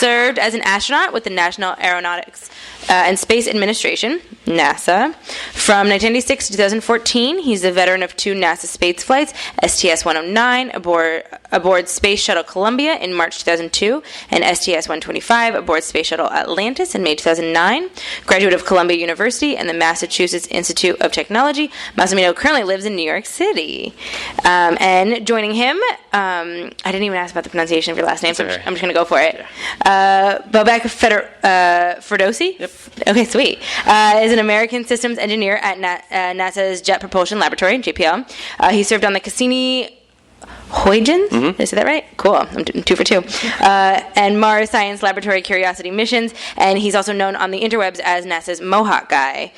served as an astronaut with the National Aeronautics and Space Administration, NASA. From 1996 to 2014, he's a veteran of 2 NASA space flights, STS-109 aboard Space Shuttle Columbia in March 2002, and STS-125 aboard Space Shuttle Atlantis in May 2009. Graduate of Columbia University and the Massachusetts Institute of Technology, Massimino currently lives in New York City. And joining him, I didn't even ask about the pronunciation of your last name, so I'm just going to go for it. Bobek Ferdowsi? Yep. Okay, sweet. Is an American systems engineer at NASA's Jet Propulsion Laboratory, JPL. He served on the Cassini-Huygens? Did I say that right? Cool. I'm 2 for 2. And Mars Science Laboratory Curiosity missions, and he's also known on the interwebs as NASA's Mohawk guy.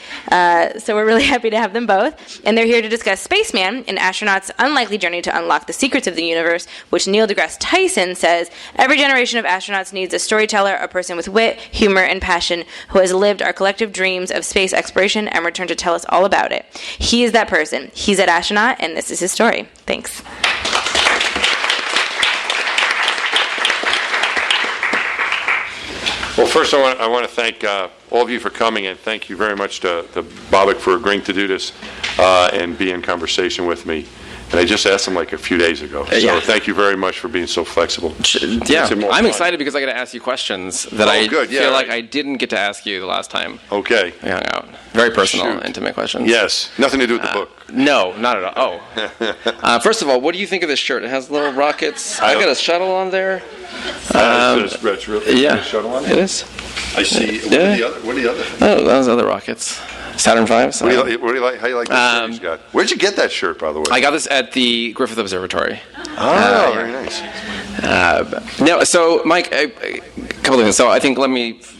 So we're really happy to have them both. And they're here to discuss Spaceman, an astronaut's unlikely journey to unlock the secrets of the universe, which Neil deGrasse Tyson says, every generation of astronauts needs a storyteller, a person with wit, humor, and passion who has lived our collective dreams of space exploration and returned to tell us all about it. He is that person. He's that astronaut, and this is his story. Thanks. Well, first I want to thank all of you for coming, and thank you very much to Bobek for agreeing to do this and be in conversation with me. And I just asked him like a few days ago. So thank you very much for being so flexible. Yeah, I'm excited because I get to ask you questions that I feel like I didn't get to ask you the last time. Okay. We hung out. Very personal, intimate questions. Yes. Nothing to do with the book. No, not at all. Oh. First of all, what do you think of this shirt? It has little rockets. I got a shuttle on there. It's really yeah, a shuttle on it is. I see. What are the other things? Oh, those other rockets. Saturn V. So. What do you like? How do you like this shirt he's got? Where'd you get that shirt, by the way? I got this at the Griffith Observatory. Oh, very nice. So Mike, a couple of things. So I think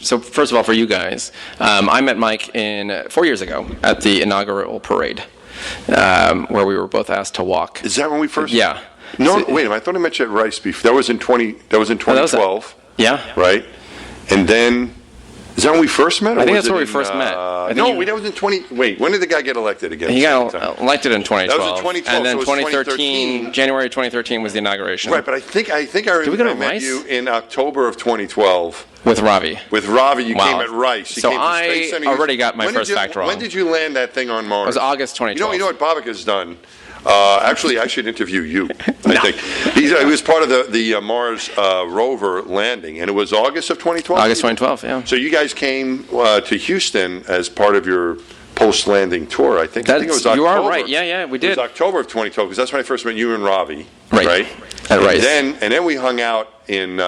So first of all, for you guys, I met Mike 4 years ago at the inaugural parade, where we were both asked to walk. Is that when we first? Yeah. No, wait a minute. I thought I met you at Rice before. That was in 2012. Yeah. Right. And then. Is that when we first met? I think that's where we first met. That was in 20. Wait, when did the guy get elected again? He got elected in 2012. That was in 2012. And then so 2013, January 2013 was the inauguration. Right, but I think I remember I met you in October of 2012. With Ravi. With Ravi, you came at Rice. So I already got my first fact wrong. When did you land that thing on Mars? It was August 2012. You know what Bobek has done? Actually, I should interview you. I think he was part of the Mars rover landing, and it was August of 2012. August 2012, yeah. So you guys came to Houston as part of your post-landing tour. I think it was October. You are right. Yeah, we did. It was October of 2012 because that's when I first met you and Ravi. Right. At Rice. And then we hung out in.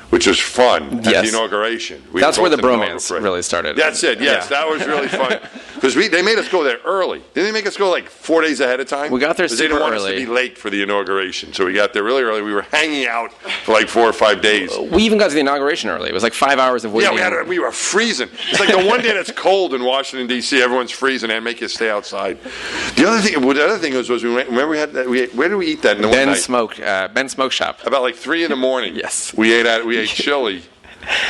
Which was fun at the inauguration. That's where the bromance really started. That's it, yes. Yeah. That was really fun. Because they made us go there early. Didn't they make us go like 4 days ahead of time? We got there super early. They didn't want us to be late for the inauguration. So we got there really early. We were hanging out for like 4 or 5 days. We even got to the inauguration early. It was like 5 hours of waiting. Yeah, we were freezing. It's like the one day that's cold in Washington, D.C., everyone's freezing and make you stay outside. The other thing was we went, remember we had that, where did we eat that in the one night? Ben Smoke Shop. About like 3 in the morning. Yes. We ate chili.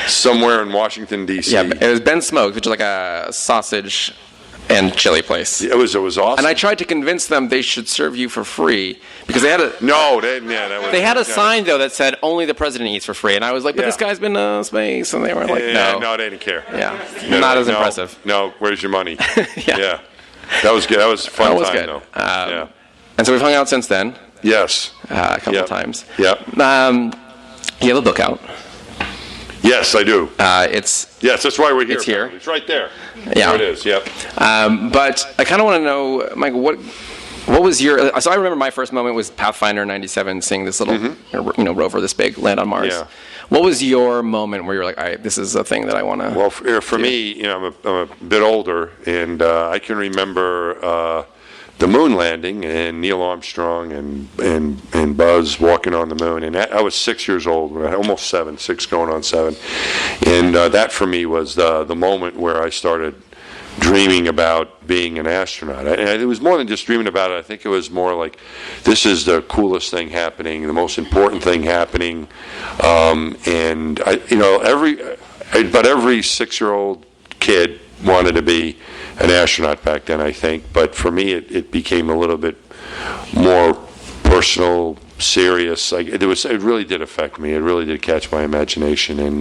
Somewhere in Washington, D.C. Yeah, it was Ben Smoke, which is like a sausage and chili place. It was awesome. And I tried to convince them they should serve you for free because they had a they had a sign though that said only the president eats for free, and I was like, but this guy's been to space, and they were like, no, they didn't care. Yeah, not as impressive. No, where's your money? Yeah, that was good. That was a fun time good. though. Yeah, and so we've hung out since then. Yes, a couple of times. Yep. You have a book out. Yes, I do. Yes, that's why we're here. It's here. It's right there. Yeah, there it is. Yep. But I kind of want to know, Michael, what was your? So I remember my first moment was Pathfinder '97, seeing this little, rover this big land on Mars. Yeah. What was your moment where you were like, all right, this is a thing that I want to? Well, for me, I'm a bit older, and I can remember the moon landing and Neil Armstrong and Buzz walking on the moon. And I was 6 years old, almost 7, 6 going on 7. And that for me was the moment where I started dreaming about being an astronaut. And it was more than just dreaming about it. I think it was more like, this is the coolest thing happening, the most important thing happening. And every 6-year-old kid wanted to be an astronaut back then, I think. But for me, it became a little bit more personal, serious. It really did affect me. It really did catch my imagination and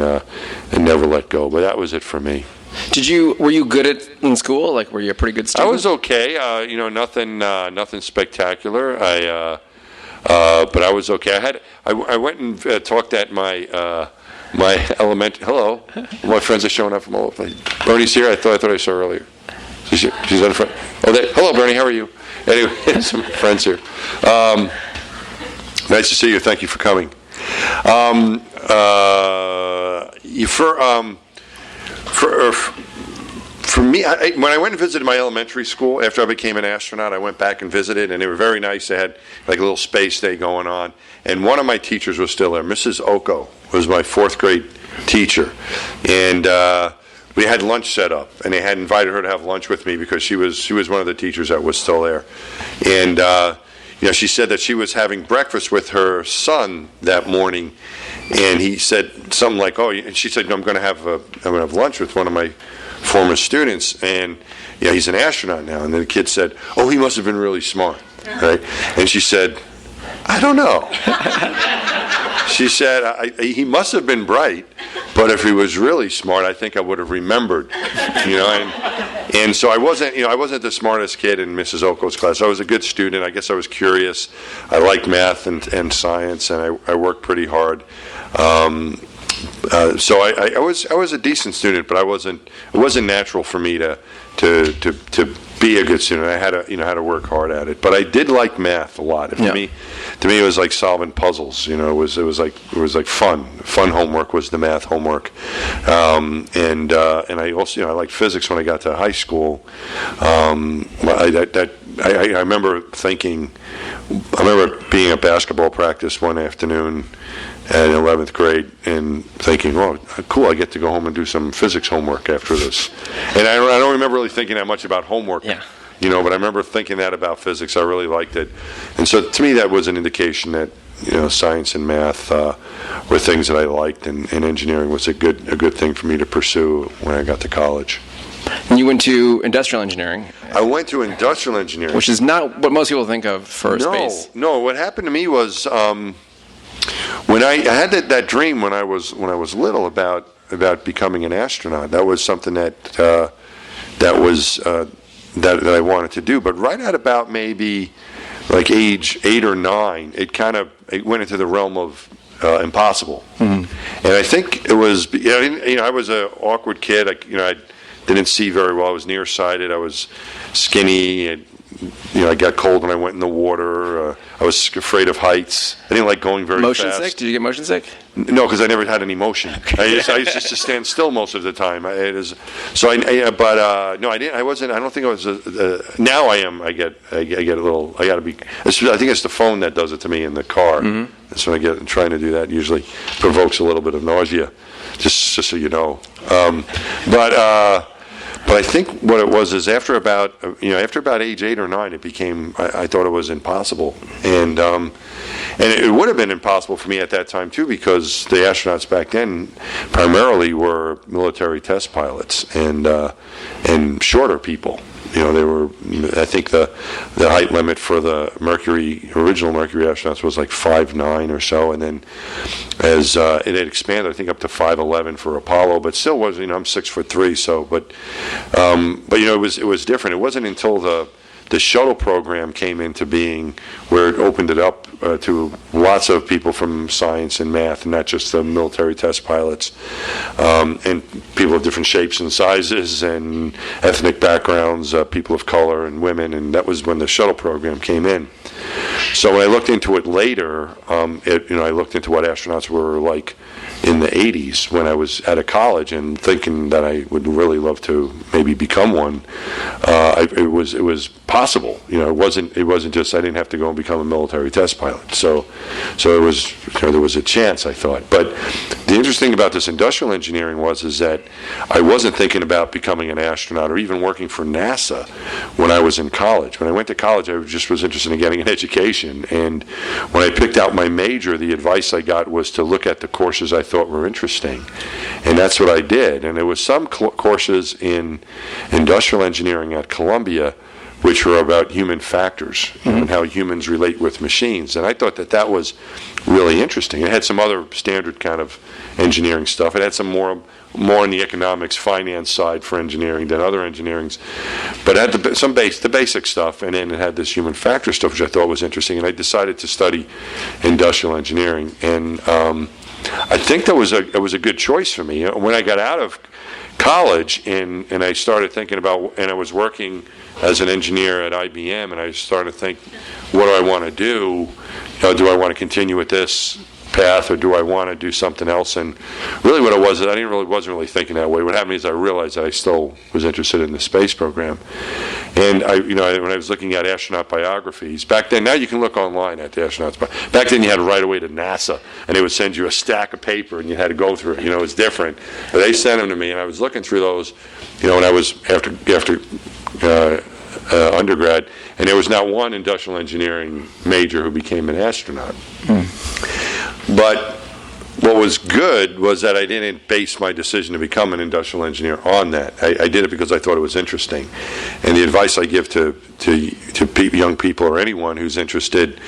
never let go. But that was it for me. Were you good in school? Like, were you a pretty good student? I was okay. Nothing spectacular. But I was okay. I went and talked at my elementary. Hello, my friends are showing up from all over. Bernie's here. I thought I saw her earlier. She's on front. Hello, Bernie. How are you? Anyway, some friends here. Nice to see you. Thank you for coming. For me, when I went and visited my elementary school after I became an astronaut, I went back and visited, and they were very nice. They had like a little space day going on, and one of my teachers was still there. Mrs. Oko was my fourth grade teacher, and we had lunch set up, and they had invited her to have lunch with me because she was one of the teachers that was still there, and she said that she was having breakfast with her son that morning, and he said something like, "Oh," and she said, "No, I'm going to have lunch with one of my former students, and he's an astronaut now." And then the kid said, "Oh, he must have been really smart," right? And she said, "I don't know." She said, "He must have been bright, but if he was really smart, I think I would have remembered." And so I wasn't the smartest kid in Mrs. Oko's class. I was a good student. I guess I was curious. I liked math and science, and I worked pretty hard. So I was a decent student, but it wasn't natural for me to be a good student. I had to work hard at it. But I did like math a lot. To me, it was like solving puzzles. It was like fun. Fun homework was the math homework. And I also I liked physics when I got to high school. I remember thinking. I remember being at basketball practice one afternoon in 11th grade and thinking, "Oh, cool! I get to go home and do some physics homework after this." And I don't remember really thinking that much about homework, but I remember thinking that about physics. I really liked it, and so to me that was an indication that science and math were things that I liked, and engineering was a good thing for me to pursue when I got to college. And you went to industrial engineering. I went to industrial engineering, which is not what most people think of for space. No, what happened to me was when I had that dream when I was little about becoming an astronaut. That was something that I wanted to do. But right at about maybe like age 8 or 9, it went into the realm of impossible. Mm-hmm. And I think it was I was an awkward kid. I didn't see very well. I was nearsighted. I was skinny. I got cold when I went in the water. I was afraid of heights. I didn't like going very fast. Motion sick? Did you get motion sick? No, because I never had any motion. I used just to stand still most of the time. No, I didn't. I wasn't. I don't think I was. Now I am. I get a little. I got to be. I think it's the phone that does it to me in the car. Mm-hmm. That's when I get trying to do that. Usually provokes a little bit of nausea. Just so you know. But I think what it was is after about age 8 or 9, it became. I thought it was impossible, and it would have been impossible for me at that time too, because the astronauts back then primarily were military test pilots and shorter people. They were. I think the height limit for the original Mercury astronauts was like 5'9" or so, and then as it had expanded, I think up to 5'11" for Apollo, but still was. I'm 6'3", so but it was different. It wasn't until the shuttle program came into being where it opened it up to lots of people from science and math, and not just the military test pilots, and people of different shapes and sizes and ethnic backgrounds, people of color and women, and that was when the shuttle program came in. So when I looked into it later, I looked into what astronauts were like in the 80s when I was at a college, and thinking that I would really love to maybe become one. It was possible. It wasn't just I didn't have to go and become a military test pilot. So it was there was a chance, I thought. But the interesting thing about this industrial engineering is that I wasn't thinking about becoming an astronaut or even working for NASA when I was in college. When I went to college, I just was interested in getting an education, and when I picked out my major, the advice I got was to look at the courses I thought were interesting, and that's what I did. And there was some courses in industrial engineering at Columbia which were about human factors and how humans relate with machines. And I thought that was really interesting. It had some other standard kind of engineering stuff. It had some more on the economics, finance side for engineering than other engineerings. But it had the basic stuff, and then it had this human factor stuff, which I thought was interesting. And I decided to study industrial engineering. And I think it was a good choice for me. When I got out of college and I started thinking about, and I was working as an engineer at IBM, and I started to think, what do I want to do? Do I want to continue with this path, or do I want to do something else? And really what it was, I wasn't really thinking that way. What happened is I realized that I still was interested in the space program. And when I was looking at astronaut biographies, back then, now you can look online at the astronauts, but back then you had to write away to NASA, and they would send you a stack of paper, and you had to go through it. It was different. But they sent them to me, and I was looking through those, when I was after undergrad, and there was not one industrial engineering major who became an astronaut. But what was good was that I didn't base my decision to become an industrial engineer on that. I did it because I thought it was interesting. And the advice I give to young people or anyone who's interested,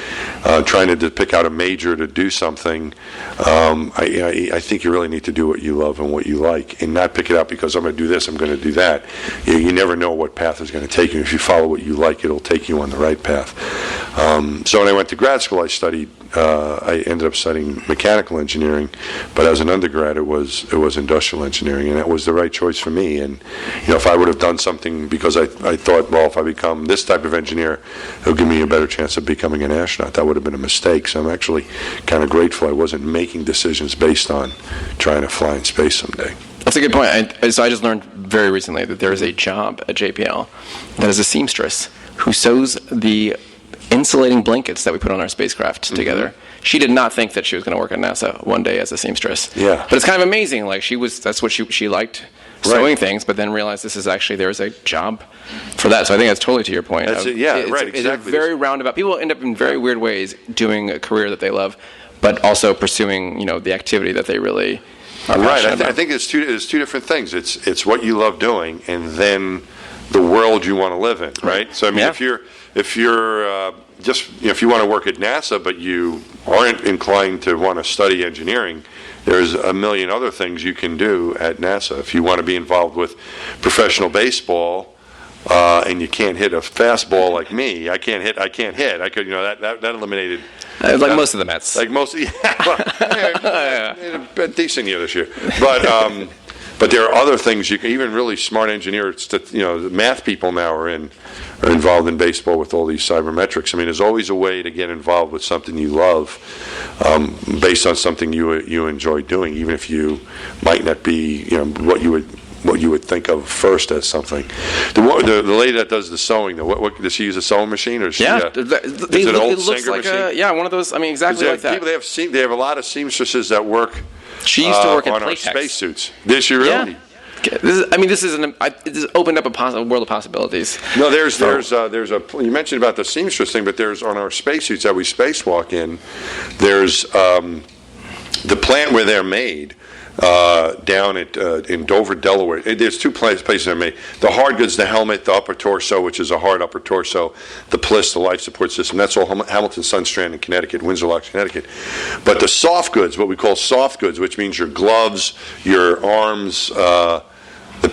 trying to pick out a major to do something, I think you really need to do what you love and what you like, and not pick it out because I'm going to do this, I'm going to do that. You never know what path is going to take you. If you follow what you like, it'll take you on the right path. So when I went to grad school, I ended up studying mechanical engineering, but as an undergrad, it was industrial engineering, and that was the right choice for me. And if I would have done something because I thought, well, if I become this type of engineer, it'll give me a better chance of becoming an astronaut, that would have been a mistake. So I'm actually kind of grateful I wasn't making decisions based on trying to fly in space someday. That's a good point. So I just learned very recently that there is a job at JPL that is a seamstress who sews the insulating blankets that we put on our spacecraft together. She did not think that she was going to work at NASA one day as a seamstress. Yeah. But it's kind of amazing. Like that's what she liked, sewing things, but then realized there's a job for that. So I think that's totally to your point. Exactly. It's a very roundabout. People end up in very weird ways doing a career that they love, but also pursuing, the activity that they really are passionate about. I think it's two different things. It's what you love doing, and then the world you want to live in, right? So I mean, if you want to work at NASA, but you aren't inclined to want to study engineering, there's a million other things you can do at NASA. If you want to be involved with professional baseball, and you can't hit a fastball like me, I can't hit. I could, that eliminated. Like most of the Mets. Like most, a decent year this year, but there are other things you can. Even really smart engineers, the math people now are involved in baseball with all these cybermetrics. I mean, there's always a way to get involved with something you love, based on something you enjoy doing, even if you might not be, what you would think of first as something. The lady that does the sewing, what does she use a sewing machine, or is she? Is it an old Singer machine? One of those. I mean, exactly like that. They have a lot of seamstresses that work. She used to work at on our spacesuits. Did she really? Yeah. This has opened up a world of possibilities. No, there's you mentioned about the seamstress thing, but there's on our spacesuits that we spacewalk in. There's the plant where they're made. Down in Dover, Delaware. There's two places they're made. The hard goods, the helmet, the upper torso, which is a hard upper torso, the PLIS, the life support system, that's all Hamilton Sunstrand in Connecticut, Windsor Locks, Connecticut. But the soft goods, what we call soft goods, which means your gloves, your arms, the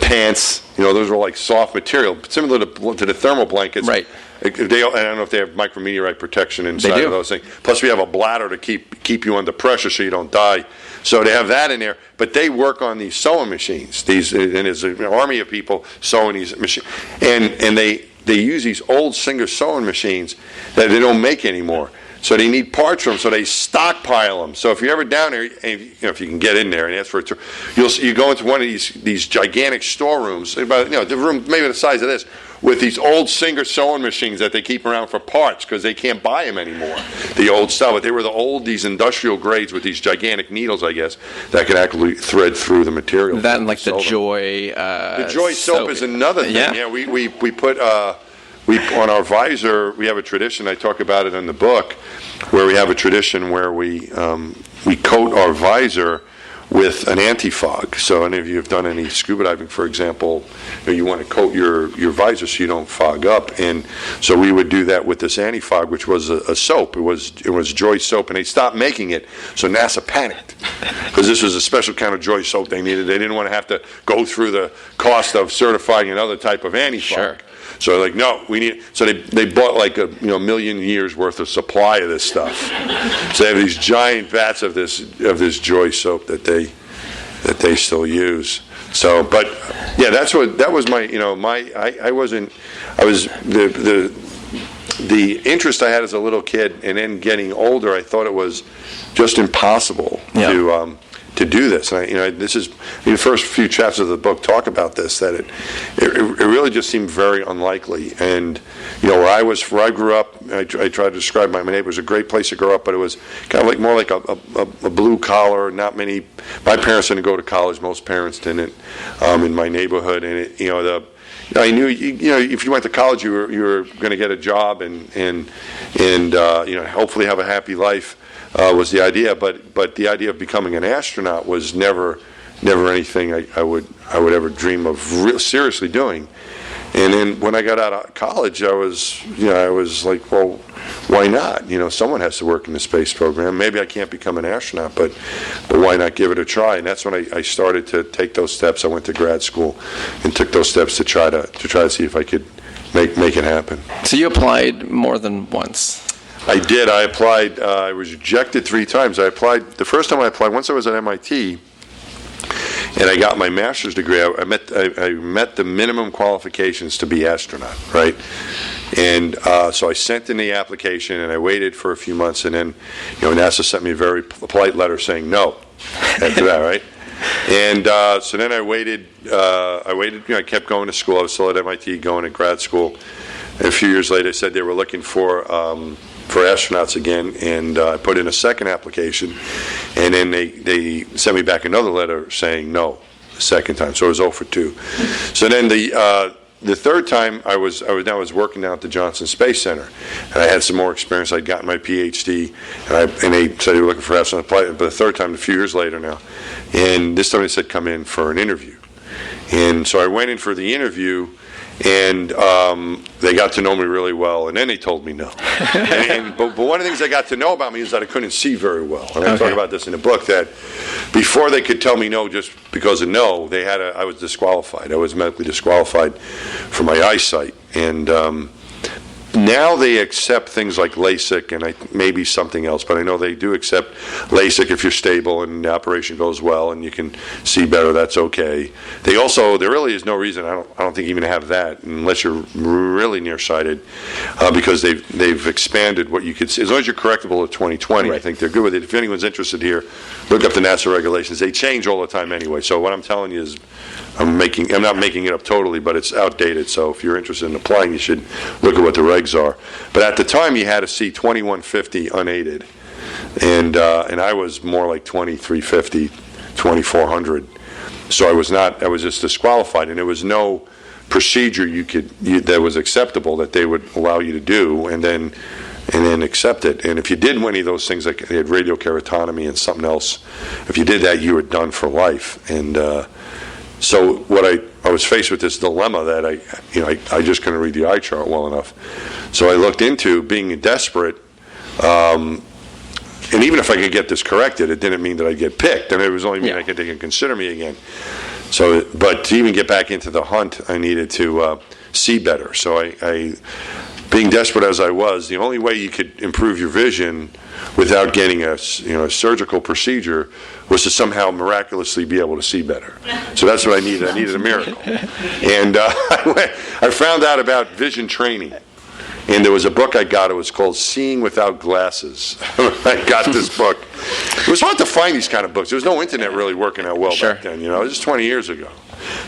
pants, those are like soft material, similar to the thermal blankets. Right. I don't know if they have micrometeorite protection inside of those things. Plus, we have a bladder to keep you under pressure so you don't die. So they have that in there. But they work on these sewing machines. And there's an army of people sewing these machines. And they use these old Singer sewing machines that they don't make anymore. So they need parts for them, so they stockpile them. So if you're ever down there, and if you can get in there and ask for a tour, you go into one of these gigantic storerooms, the room maybe the size of this, with these old Singer sewing machines that they keep around for parts because they can't buy them anymore, the old style. But they were these industrial grades with these gigantic needles, I guess, that could actually thread through the material. That and like the Joy. The Joy soap is another thing. Yeah, we put. On our visor, we have a tradition. I talk about it in the book, where we have a tradition where we coat our visor with an anti-fog. So any of you have done any scuba diving, for example, you want to coat your visor so you don't fog up. And so we would do that with this anti-fog, which was a soap. It was Joy soap, and they stopped making it. So NASA panicked because this was a special kind of Joy soap they needed. They didn't want to have to go through the cost of certifying another type of anti-fog. Sure. So they're like, no, we need. So they bought like a million years worth of supply of this stuff. So they have these giant vats of this Joy soap that they still use. So, but yeah, that was my the interest I had as a little kid, and then getting older, I thought it was just impossible to do this. And this is the first few chapters of the book talk about this, that it really just seemed very unlikely. And where I grew up, I try to describe my neighborhood was a great place to grow up, but it was kind of like more like a blue collar. Not many. My parents didn't go to college. Most parents didn't in my neighborhood, and I knew if you went to college, you were going to get a job and hopefully have a happy life. Was the idea, but the idea of becoming an astronaut was never anything I would ever dream of seriously doing. And then when I got out of college, I was like, well, why not? Someone has to work in the space program. Maybe I can't become an astronaut, but why not give it a try? And that's when I started to take those steps. I went to grad school and took those steps to try to see if I could make it happen. So you applied more than once. I did. I applied. I was rejected 3 times. I applied. The first time I applied, once I was at MIT, and I got my master's degree. I met the minimum qualifications to be astronaut, right? And so I sent in the application, and I waited for a few months, and then NASA sent me a very polite letter saying no after that, right? And so then I waited. I kept going to school. I was still at MIT, going to grad school. And a few years later, they said they were looking for astronauts again, and I put in a second application, and then they sent me back another letter saying no the second time. So I was 0 for 2. So then the third time I was working down at the Johnson Space Center, and I had some more experience. I'd gotten my PhD, and they said they were looking for astronauts. But the third time, a few years later now, and this time they said come in for an interview, and so I went in for the interview. And they got to know me really well, and then they told me no. But one of the things they got to know about me is that I couldn't see very well. And I talk about this in the book, that before they could tell me no just because of no, I was disqualified. I was medically disqualified for my eyesight. And now they accept things like LASIK and maybe something else, but I know they do accept LASIK if you're stable and the operation goes well and you can see better. That's okay. There really is no reason. I don't think even to have that unless you're really nearsighted, because they've expanded what you could see. As long as you're correctable at 20/20, right. I think they're good with it. If anyone's interested here, look up the NASA regulations. They change all the time anyway. So what I'm telling you is, I'm not making it up totally, but it's outdated. So if you're interested in applying, you should look at what the regs are. But at the time, you had to see 2150 unaided, and I was more like 2350, 2400. So I was just disqualified, and there was no procedure that was acceptable that they would allow you to do, and then accept it. And if you did any of those things, like they had radiokeratotomy and something else, if you did that, you were done for life. And so what I was faced with this dilemma that I just couldn't read the eye chart well enough. So I looked into being desperate, and even if I could get this corrected, it didn't mean that I'd get picked, and it was only mean they could consider me again. So, but to even get back into the hunt, I needed to see better. So I being desperate as I was, the only way you could improve your vision without getting a surgical procedure was to somehow miraculously be able to see better. So that's what I needed. I needed a miracle. And I found out about vision training. And there was a book I got. It was called Seeing Without Glasses. I got this book. It was hard to find these kind of books. There was no internet really working out well back then. It was just 20 years ago.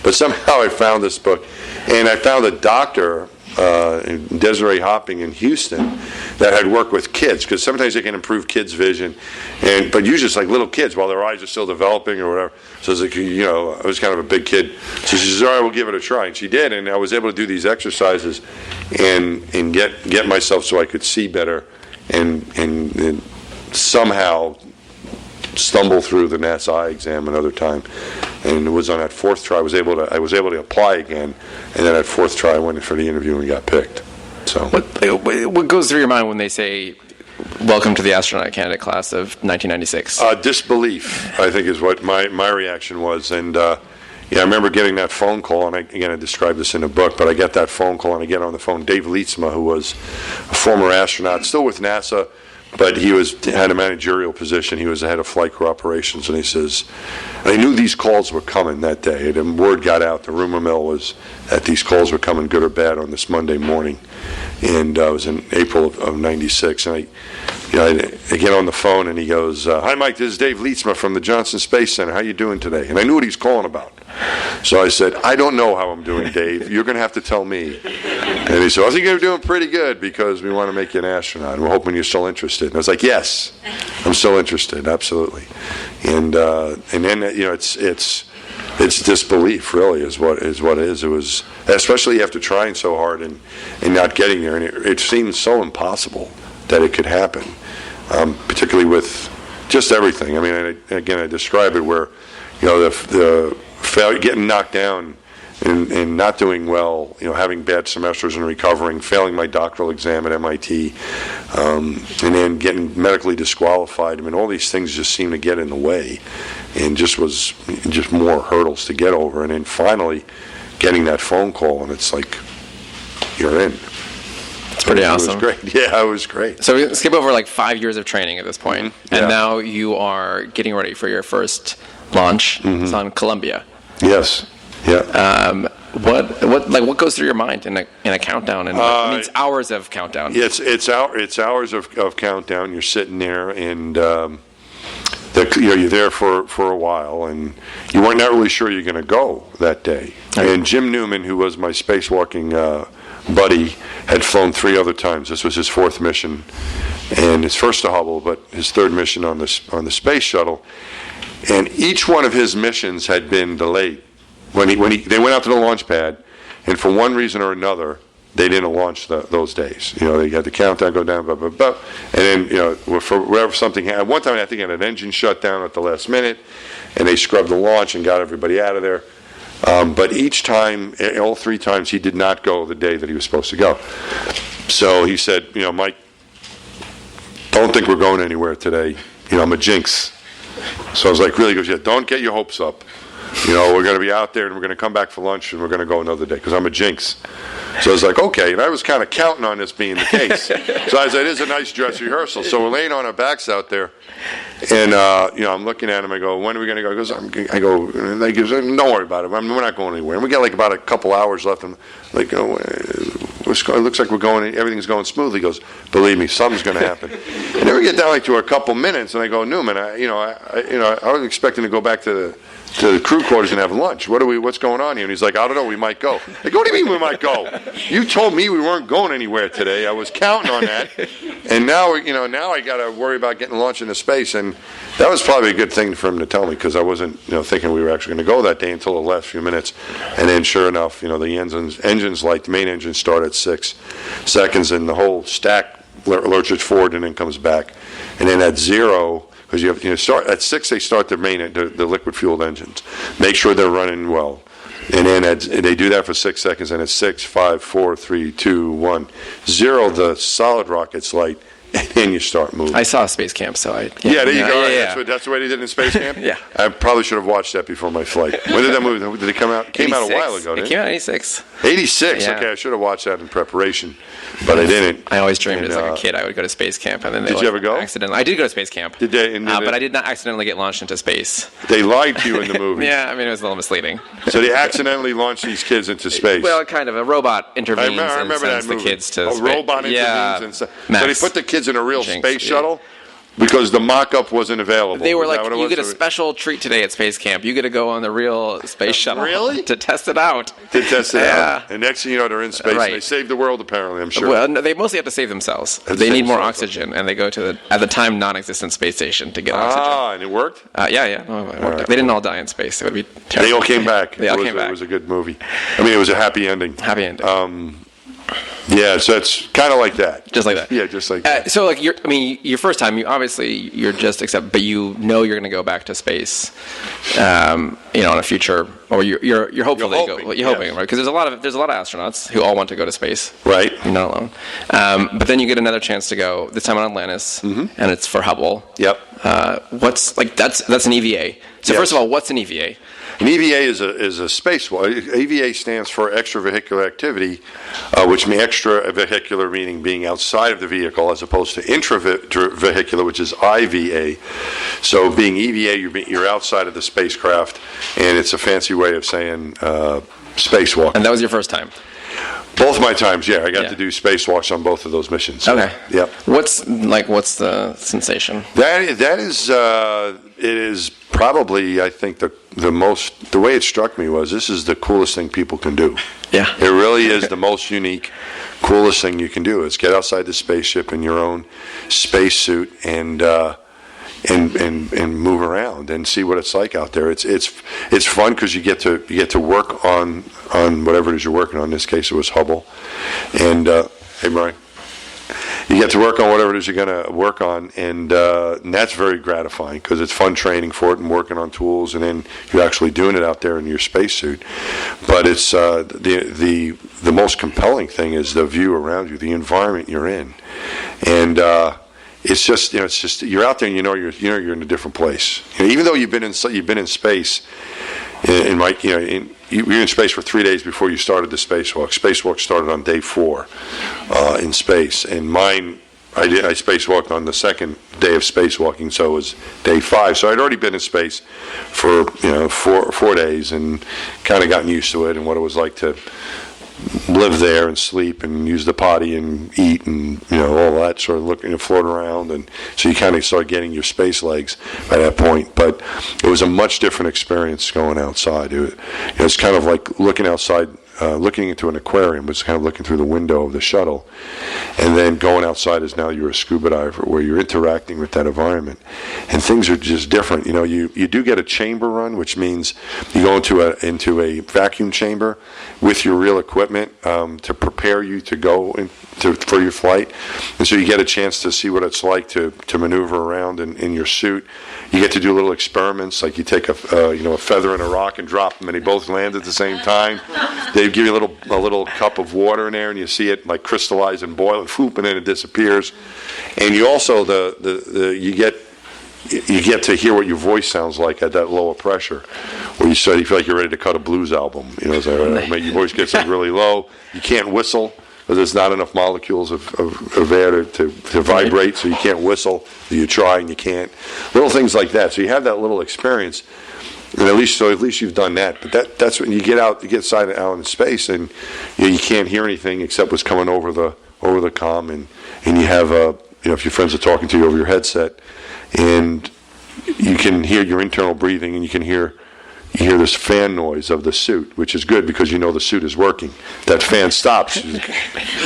But somehow I found this book. And I found a doctor, Desiree Hopping in Houston, that had worked with kids, because sometimes they can improve kids' vision, but usually it's like little kids while their eyes are still developing or whatever. So it's like, I was kind of a big kid. So she says, all right, we'll give it a try. And she did, and I was able to do these exercises and get myself so I could see better and somehow stumble through the NASA eye exam another time, and it was on that fourth try I was able to apply again, and then at fourth try I went in for the interview and got picked. So what goes through your mind when they say, "Welcome to the astronaut candidate class of 1996"? Disbelief, I think, is what my reaction was, and I remember getting that phone call, and I described this in the book, but I get that phone call, and I get on the phone Dave Leetsma, who was a former astronaut, still with NASA, but he had a managerial position. He was the head of flight crew operations, and he says, I knew these calls were coming that day. And word got out, the rumor mill was that these calls were coming, good or bad, on this Monday morning. And it was in April of 96. And I get on the phone, and he goes, "Hi, Mike, this is Dave Leetsma from the Johnson Space Center. How you doing today?" And I knew what he's calling about. So I said, "I don't know how I'm doing, Dave. You're going to have to tell me." And he said, "I think you're doing pretty good because we want to make you an astronaut, and we're hoping you're still interested." And I was like, "Yes, I'm still interested, absolutely." And then it's disbelief, really, is what it is. It was, especially after trying so hard and not getting there, and it seemed so impossible that it could happen, particularly with just everything. I mean, I describe it where, the failure, getting knocked down and not doing well, having bad semesters and recovering, failing my doctoral exam at MIT, and then getting medically disqualified. I mean, all these things just seemed to get in the way, and just more hurdles to get over. And then finally getting that phone call, and it's like, you're in. It's pretty awesome. It was great. Yeah, it was great. So we skip over like 5 years of training at this point, and Yeah. now you are getting ready for your first launch. It's on Columbia. Yes. Yeah. What goes through your mind in a countdown? And it's hours of countdown. It's hours of countdown. You're sitting there, and you're there for a while, and you weren't not really sure you're going to go that day. Right. And Jim Newman, who was my spacewalking buddy, had flown 3 other times. This was his 4th mission, and his first to Hubble, but his 3rd mission on the space shuttle. And each one of his missions had been delayed. They went out to the launch pad, and for one reason or another, they didn't launch those days. They had the countdown go down, blah, blah, blah. And then, for whatever something happened. One time, I think, had an engine shut down at the last minute, and they scrubbed the launch and got everybody out of there. But each time, all 3 times, he did not go the day that he was supposed to go. So he said, "Mike, don't think we're going anywhere today. I'm a jinx." So I was like, "Really?" He goes, "Yeah, don't get your hopes up. We're going to be out there, and we're going to come back for lunch, and we're going to go another day, because I'm a jinx." So I was like, okay. And I was kind of counting on this being the case. So I said, "It is a nice dress rehearsal." So we're laying on our backs out there, and I'm looking at him. I go, "When are we going to go?" He goes, and he goes, "Don't worry about it. We're not going anywhere." And we got like about a couple hours left. And like, it looks like we're going. Everything's going smoothly. He goes, "Believe me, something's going to happen." And then we get down like to a couple minutes, and I go, "Newman, I was expecting to go back to the crew quarters and have lunch. What's going on here?" And he's like, "I don't know, we might go." I go, "What do you mean we might go? You told me we weren't going anywhere today. I was counting on that. And now I got to worry about getting launched into space." And that was probably a good thing for him to tell me, because I wasn't, thinking we were actually going to go that day until the last few minutes. And then sure enough, the engines light, the main engine start at 6 seconds, and the whole stack lurches forward and then comes back. And then at 0, because you start at 6, they start the liquid fueled engines. Make sure they're running well, and then they do that for 6 seconds, and at 6, 5, 4, 3, 2, 1, 0, the solid rockets light, and then you start moving. I saw Space Camp, so I... Yeah, there you go. Yeah. That's the way they did in Space Camp? Yeah. I probably should have watched that before my flight. When did that movie? Did it come out? It came out a while ago, didn't it? It came out in 86. 86? Yeah. Okay, I should have watched that in preparation, but I didn't. I always dreamed as like a kid I would go to Space Camp, and then Did you ever go? I did go to Space Camp. Did they? But I did not accidentally get launched into space. They lied to you in the movie. Yeah, I mean, it was a little misleading. So they accidentally launched these kids into space. Well, kind of. A robot intervenes I remember and sends that the movie. kids to A space. robot intervenes and so they put the kids in a real space shuttle because the mock-up wasn't available. They were like, you get a special treat today at Space Camp. You get to go on the real space shuttle. Really? To test it out. To test it out. And next thing you know, they're in space. Right. And they saved the world, apparently, I'm sure. Well, no, they mostly have to save themselves. They need more oxygen, and they go to the, at the time, non-existent space station to get oxygen. Ah, and it worked? Yeah. No, it worked. They didn't all die in space. It would be terrible. They all came back. They all came back. It was a good movie. I mean, it was a happy ending. Happy ending. Yeah, so it's kind of like that. Just like that. Yeah, just like that. So, like, your first time, you're just but you know you're going to go back to space, in a future, or you're hopeful that you go. You're hoping, right? Because there's a lot of astronauts who all want to go to space. Right. You're not alone. But then you get another chance to go. This time on Atlantis, and it's for Hubble. Yep. That's an EVA. So first of all, what's an EVA? An EVA is a spacewalk. EVA stands for extravehicular activity, which means extravehicular meaning being outside of the vehicle, as opposed to intravehicular, which is IVA. So being EVA, you're outside of the spacecraft, and it's a fancy way of saying spacewalk. And that was your first time? Both my times, yeah. I got to do spacewalks on both of those missions. Okay. Yep. What's the sensation? That is it is probably, I think, the way it struck me was, this is the coolest thing people can do. Yeah. It really is the most unique, coolest thing you can do, is get outside the spaceship in your own spacesuit and move around and see what it's like out there. It's fun because you get to work on whatever it is you're working on. In this case, it was Hubble. And hey, Brian. You get to work on whatever it is you're going to work on, and that's very gratifying because it's fun training for it and working on tools, and then you're actually doing it out there in your spacesuit. But it's the most compelling thing is the view around you, the environment you're in, and it's just you're out there and you're in a different place. Even though you've been in space, and Mike, you're in space for 3 days before you started the spacewalk. Spacewalk started on day 4 in space, and mine, I spacewalked on the second day of spacewalking, so it was day 5. So I'd already been in space for 4 days and kind of gotten used to it and what it was like to live there and sleep and use the potty and eat and all that sort of looking and float around, and so you kind of start getting your space legs by that point. But it was a much different experience going outside. It's kind of like looking outside, looking into an aquarium, was kind of looking through the window of the shuttle, and then going outside is now you're a scuba diver where you're interacting with that environment, and things are just different. You do get a chamber run, which means you go into a vacuum chamber with your real equipment to prepare you to go for your flight, and so you get a chance to see what it's like to maneuver around in your suit. You get to do little experiments, like you take a feather and a rock and drop them, and they both land at the same time. They give you a little cup of water in there, and you see it like crystallize and boil, and whoop, and then it disappears. And you also you get to hear what your voice sounds like at that lower pressure, where you feel like you're ready to cut a blues album. Your voice gets really low. You can't whistle, because there's not enough molecules of air to vibrate, so you can't whistle. You try and you can't. Little things like that. So you have that little experience, and at least you've done that. But that's when you get out in space, and you can't hear anything except what's coming over the comm, and you have if your friends are talking to you over your headset, and you can hear your internal breathing, and you hear this fan noise of the suit, which is good because the suit is working. That fan stops,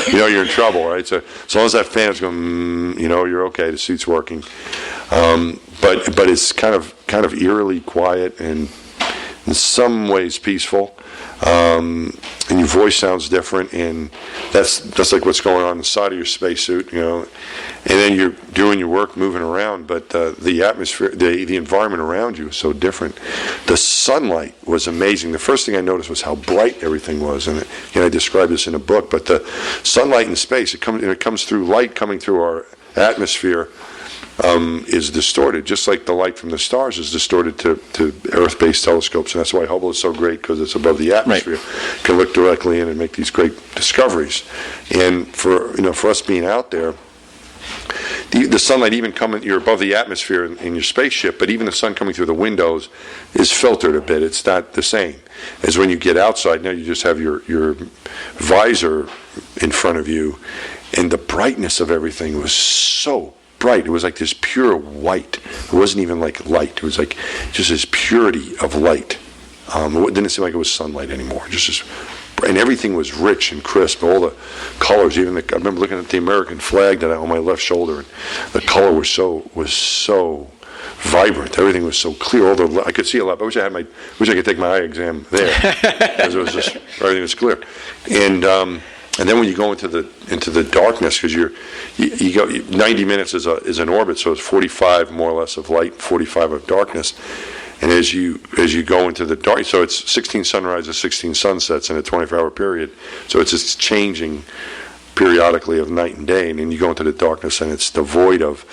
you're in trouble, right? So as long as that fan is going, you're okay. The suit's working, but it's kind of eerily quiet and in some ways peaceful, and your voice sounds different, and that's like what's going on inside of your spacesuit, and then you're doing your work, moving around, but the atmosphere, the environment around you is so different. The sunlight was amazing. The first thing I noticed was how bright everything was, and I described this in a book. But the sunlight in space, it comes through light coming through our atmosphere. Is distorted, just like the light from the stars is distorted to Earth-based telescopes, and that's why Hubble is so great, because it's above the atmosphere. Right. Can look directly in and make these great discoveries. And for us being out there, the sunlight even you're above the atmosphere in your spaceship, but even the sun coming through the windows is filtered a bit. It's not the same as when you get outside. Now you just have your visor in front of you, and the brightness of everything was so bright. It was like this pure white. It wasn't even like light. It was like just this purity of light. It didn't seem like it was sunlight anymore. And everything was rich and crisp. All the colors, I remember looking at the American flag that on my left shoulder, and the color was so vibrant. Everything was so clear. I could see a lot. I wish I could take my eye exam there, because it was just everything was clear. And And then when you go into the darkness, because you go 90 minutes is an orbit, so it's 45 more or less of light, 45 of darkness. And as you go into the dark, so it's 16 sunrises, 16 sunsets in a 24-hour period. So it's just changing periodically of night and day, and then you go into the darkness, and it's devoid of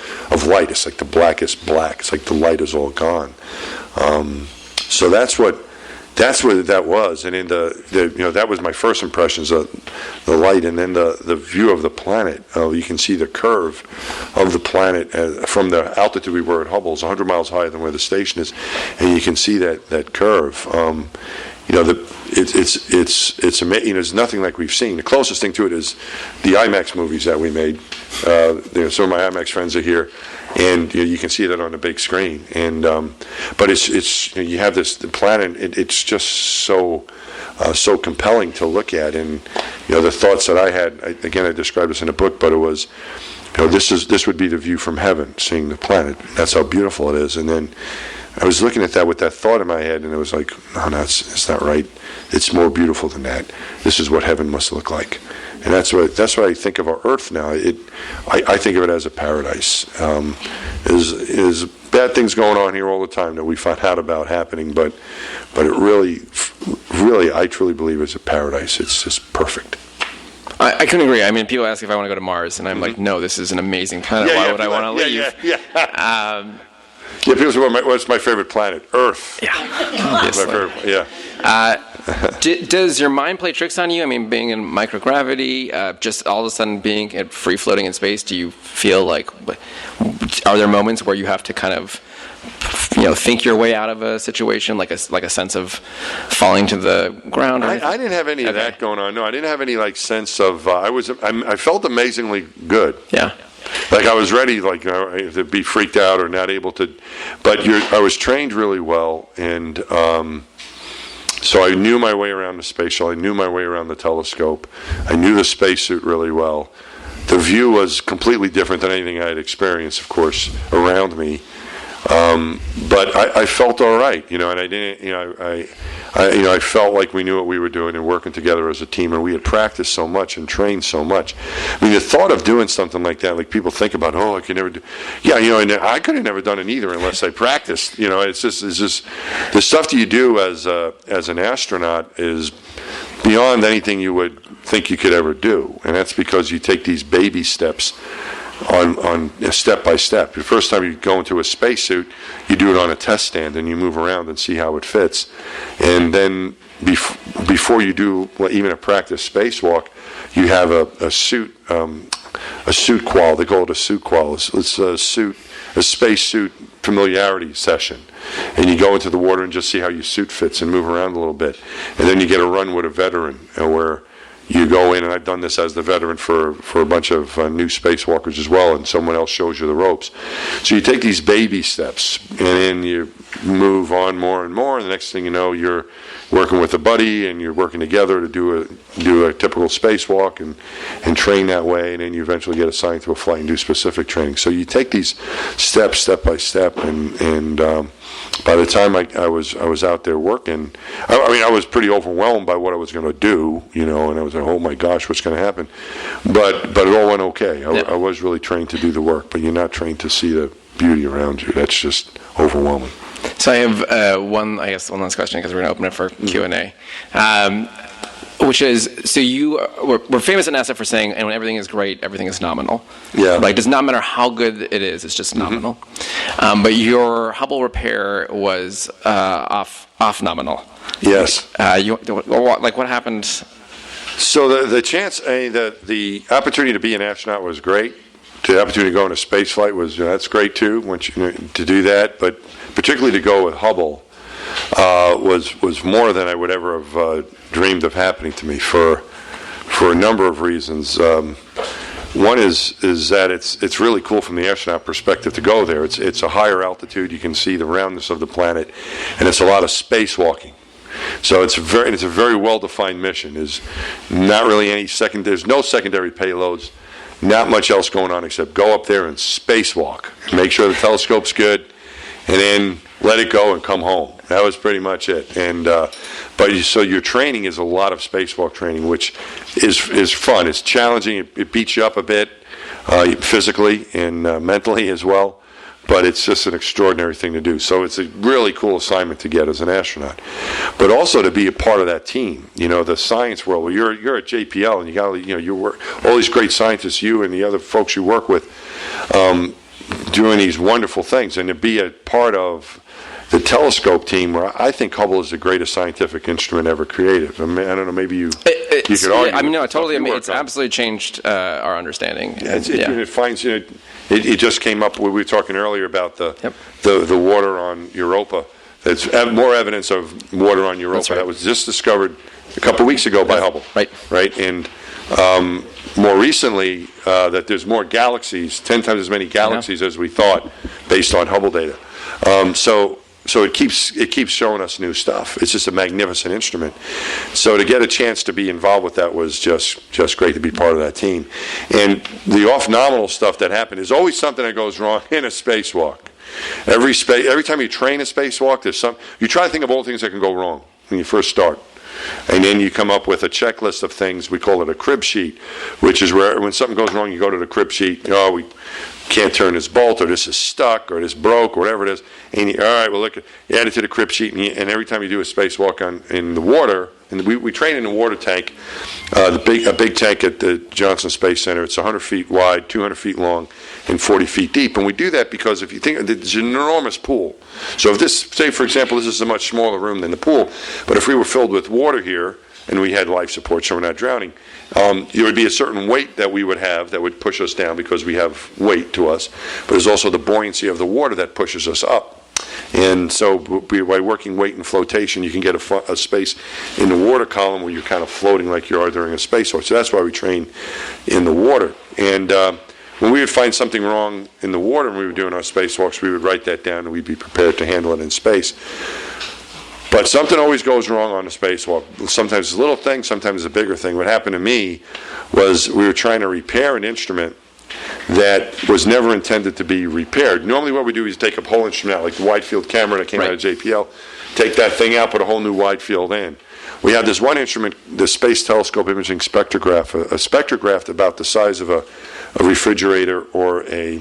light. It's like the blackest black. It's like the light is all gone. So that's what that was, and in that was my first impressions of the light, and then the view of the planet. You can see the curve of the planet from the altitude we were at Hubble is 100 miles higher than where the station is, and you can see that curve. It's amazing. There's nothing like we've seen. The closest thing to it is the IMAX movies that we made. Some of my IMAX friends are here, and you can see that on the big screen. And but it's you have the planet. It's just so compelling to look at. And the thoughts that I had. I described this in a book, but it was, this would be the view from heaven, seeing the planet. That's how beautiful it is. And then I was looking at that with that thought in my head, and it was like, no, it's not right. It's more beautiful than that. This is what heaven must look like, and that's what I think of our Earth now. I think of it as a paradise. There's bad things going on here all the time that we find out about happening, but it really, I truly believe it's a paradise. It's just perfect. I couldn't agree. I mean, people ask if I want to go to Mars, and I'm like, no, this is an amazing planet. Why would I want to leave? Yeah. People say, what's my favorite planet? Earth. Yeah. Does your mind play tricks on you? I mean, being in microgravity, just all of a sudden being free floating in space, do you feel like, are there moments where you have to kind of, think your way out of a situation, like a sense of falling to the ground? I didn't have any of that going on. No, I didn't have any sense of, I felt amazingly good. Yeah. Like I was ready, to be freaked out or not able to, but I was trained really well, and so I knew my way around the space shuttle. I knew my way around the telescope. I knew the spacesuit really well. The view was completely different than anything I had experienced, of course, around me. But I felt all right, and I didn't, I felt like we knew what we were doing and working together as a team, and we had practiced so much and trained so much. I mean, the thought of doing something like that, like people think about, I could never do. Yeah, and I could have never done it either unless I practiced. It's just the stuff that you do as an astronaut is beyond anything you would think you could ever do, and that's because you take these baby steps. On step by step. The first time you go into a spacesuit, you do it on a test stand and you move around and see how it fits. And then before you do even a practice spacewalk, you have a suit qual. They call it a suit qual. It's a spacesuit familiarity session. And you go into the water and just see how your suit fits and move around a little bit. And then you get a run with a veteran, where you go in, and I've done this as the veteran for a bunch of new spacewalkers as well, and someone else shows you the ropes. So you take these baby steps, and then you move on more and more, and the next thing you know, you're working with a buddy, and you're working together to do a typical spacewalk and train that way, and then you eventually get assigned to a flight and do specific training. So you take these steps, step by step, and by the time I was out there working, I was pretty overwhelmed by what I was going to do, and I was like, oh my gosh, what's going to happen? But it all went okay. I was really trained to do the work, but you're not trained to see the beauty around you. That's just overwhelming. So I have one last question, because we're going to open it for Q&A. Which is, so we're famous at NASA for saying, and when everything is great, everything is nominal. Yeah. It does not matter how good it is; it's just nominal. But your Hubble repair was off nominal. Yes. What happened? So the chance, the opportunity to be an astronaut was great. The opportunity to go on a space flight that's great too. Once to do that, but particularly to go with Hubble. Was more than I would ever have dreamed of happening to me for a number of reasons. One is that it's really cool from the astronaut perspective to go there. It's a higher altitude. You can see the roundness of the planet, and it's a lot of spacewalking. So it's a very well-defined mission. There's not really there's no secondary payloads. Not much else going on except go up there and spacewalk. Make sure the telescope's good, and then let it go and come home. That was pretty much it. And so your training is a lot of spacewalk training, which is fun. It's challenging. It beats you up a bit physically and mentally as well. But it's just an extraordinary thing to do. So it's a really cool assignment to get as an astronaut, but also to be a part of that team. The science world. Well, you're at JPL, and you got you work all these great scientists, you and the other folks you work with, doing these wonderful things, and to be a part of the telescope team, where I think Hubble is the greatest sicientific instrument ever created. I mean, I don't know. Maybe you could argue. I mean, no, totally. I mean, it's absolutely changed our understanding. It finds It just came up. We were talking earlier about the water on Europa. There's more evidence of water on Europa. Right. That was just discovered a couple of weeks ago by Hubble. Right. And more recently, that there's more galaxies, 10 times as many galaxies as we thought, based on Hubble data. So it keeps showing us new stuff. It's just a magnificent instrument. So to get a chance to be involved with that was just great to be part of that team. And the off-nominal stuff that happened is always something that goes wrong in a spacewalk. Every time you train a spacewalk, you try to think of all the things that can go wrong when you first start. And then you come up with a checklist of things. We call it a crib sheet, which is where when something goes wrong, you go to the crib sheet. We can't turn this bolt, or this is stuck, or this broke, or whatever it is. And all right, well, look, you add it to the crib sheet, and every time you do a spacewalk in the water, and we train in a water tank, a big tank at the Johnson Space Center. It's 100 feet wide, 200 feet long, and 40 feet deep. And we do that because if you think, it's an enormous pool. So if say for example, this is a much smaller room than the pool, but if we were filled with water here, and we had life support so we're not drowning, there would be a certain weight that we would have that would push us down because we have weight to us. But there's also the buoyancy of the water that pushes us up. And so by working weight and flotation, you can get a space in the water column where you're kind of floating like you are during a spacewalk. So that's why we train in the water. And when we would find something wrong in the water when we were doing our spacewalks, we would write that down and we'd be prepared to handle it in space. But something always goes wrong on a spacewalk. Sometimes it's a little thing, sometimes it's a bigger thing. What happened to me was we were trying to repair an instrument that was never intended to be repaired. Normally what we do is take a whole instrument out, like the wide field camera that came out of JPL, take that thing out, put a whole new wide field in. We had this one instrument, the Space Telescope Imaging Spectrograph, a spectrograph about the size of a refrigerator or a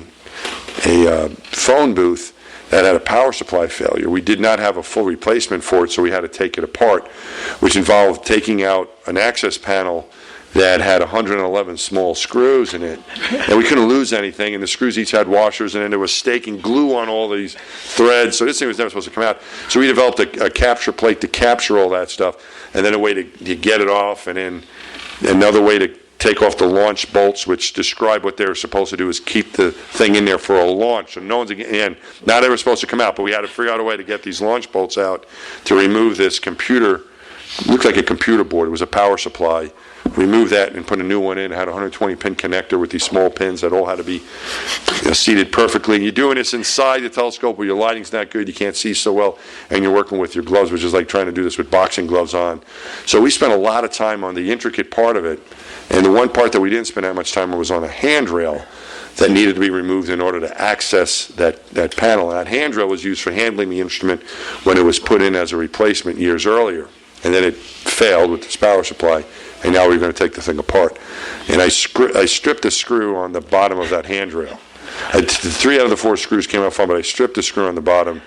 phone booth, that had a power supply failure. We did not have a full replacement for it, so we had to take it apart, which involved taking out an access panel that had 111 small screws in it. And we couldn't lose anything, and the screws each had washers, and then there was staking glue on all these threads, so this thing was never supposed to come out. So we developed a capture plate to capture all that stuff, and then a way to get it off, and then another way to take off the launch bolts, which describe what they're supposed to do is keep the thing in there for a launch. And no one's, again, not ever supposed to come out, but we had to figure out a way to get these launch bolts out to remove this computer. It looked like a computer board. It was a power supply. Remove that and put a new one in. It had a 120-pin connector with these small pins that all had to be seated perfectly. And you're doing this inside the telescope where your lighting's not good, you can't see so well, and you're working with your gloves, which is like trying to do this with boxing gloves on. So we spent a lot of time on the intricate part of it. And the one part that we didn't spend that much time on was on a handrail that needed to be removed in order to access that panel. And that handrail was used for handling the instrument when it was put in as a replacement years earlier. And then it failed with this power supply, and now we're going to take the thing apart. And I stripped the screw on the bottom of that handrail. 3 out of the 4 screws came out fine, but I stripped the screw on the bottom,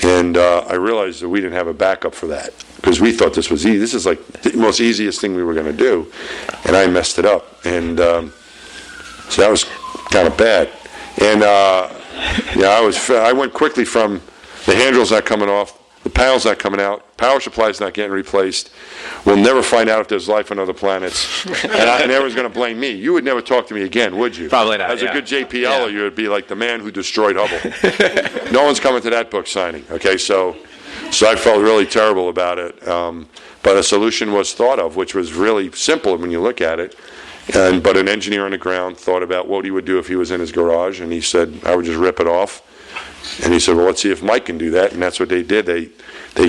and I realized that we didn't have a backup for that, because we thought this was easy. This is like the most easiest thing we were going to do, and I messed it up. And so that was kind of bad. And I went quickly from the handrail's not coming off, the panel's not coming out, power supply's not getting replaced. We'll never find out if there's life on other planets. And everyone's going to blame me. You would never talk to me again, would you? Probably not. As a good JPLer, you would be like the man who destroyed Hubble. No one's coming to that book signing. Okay, so I felt really terrible about it. But a solution was thought of, which was really simple when you look at it. But an engineer on the ground thought about what he would do if he was in his garage, and he said, I would just rip it off And he said, well, let's see if Mike can do that. And that's what they did. They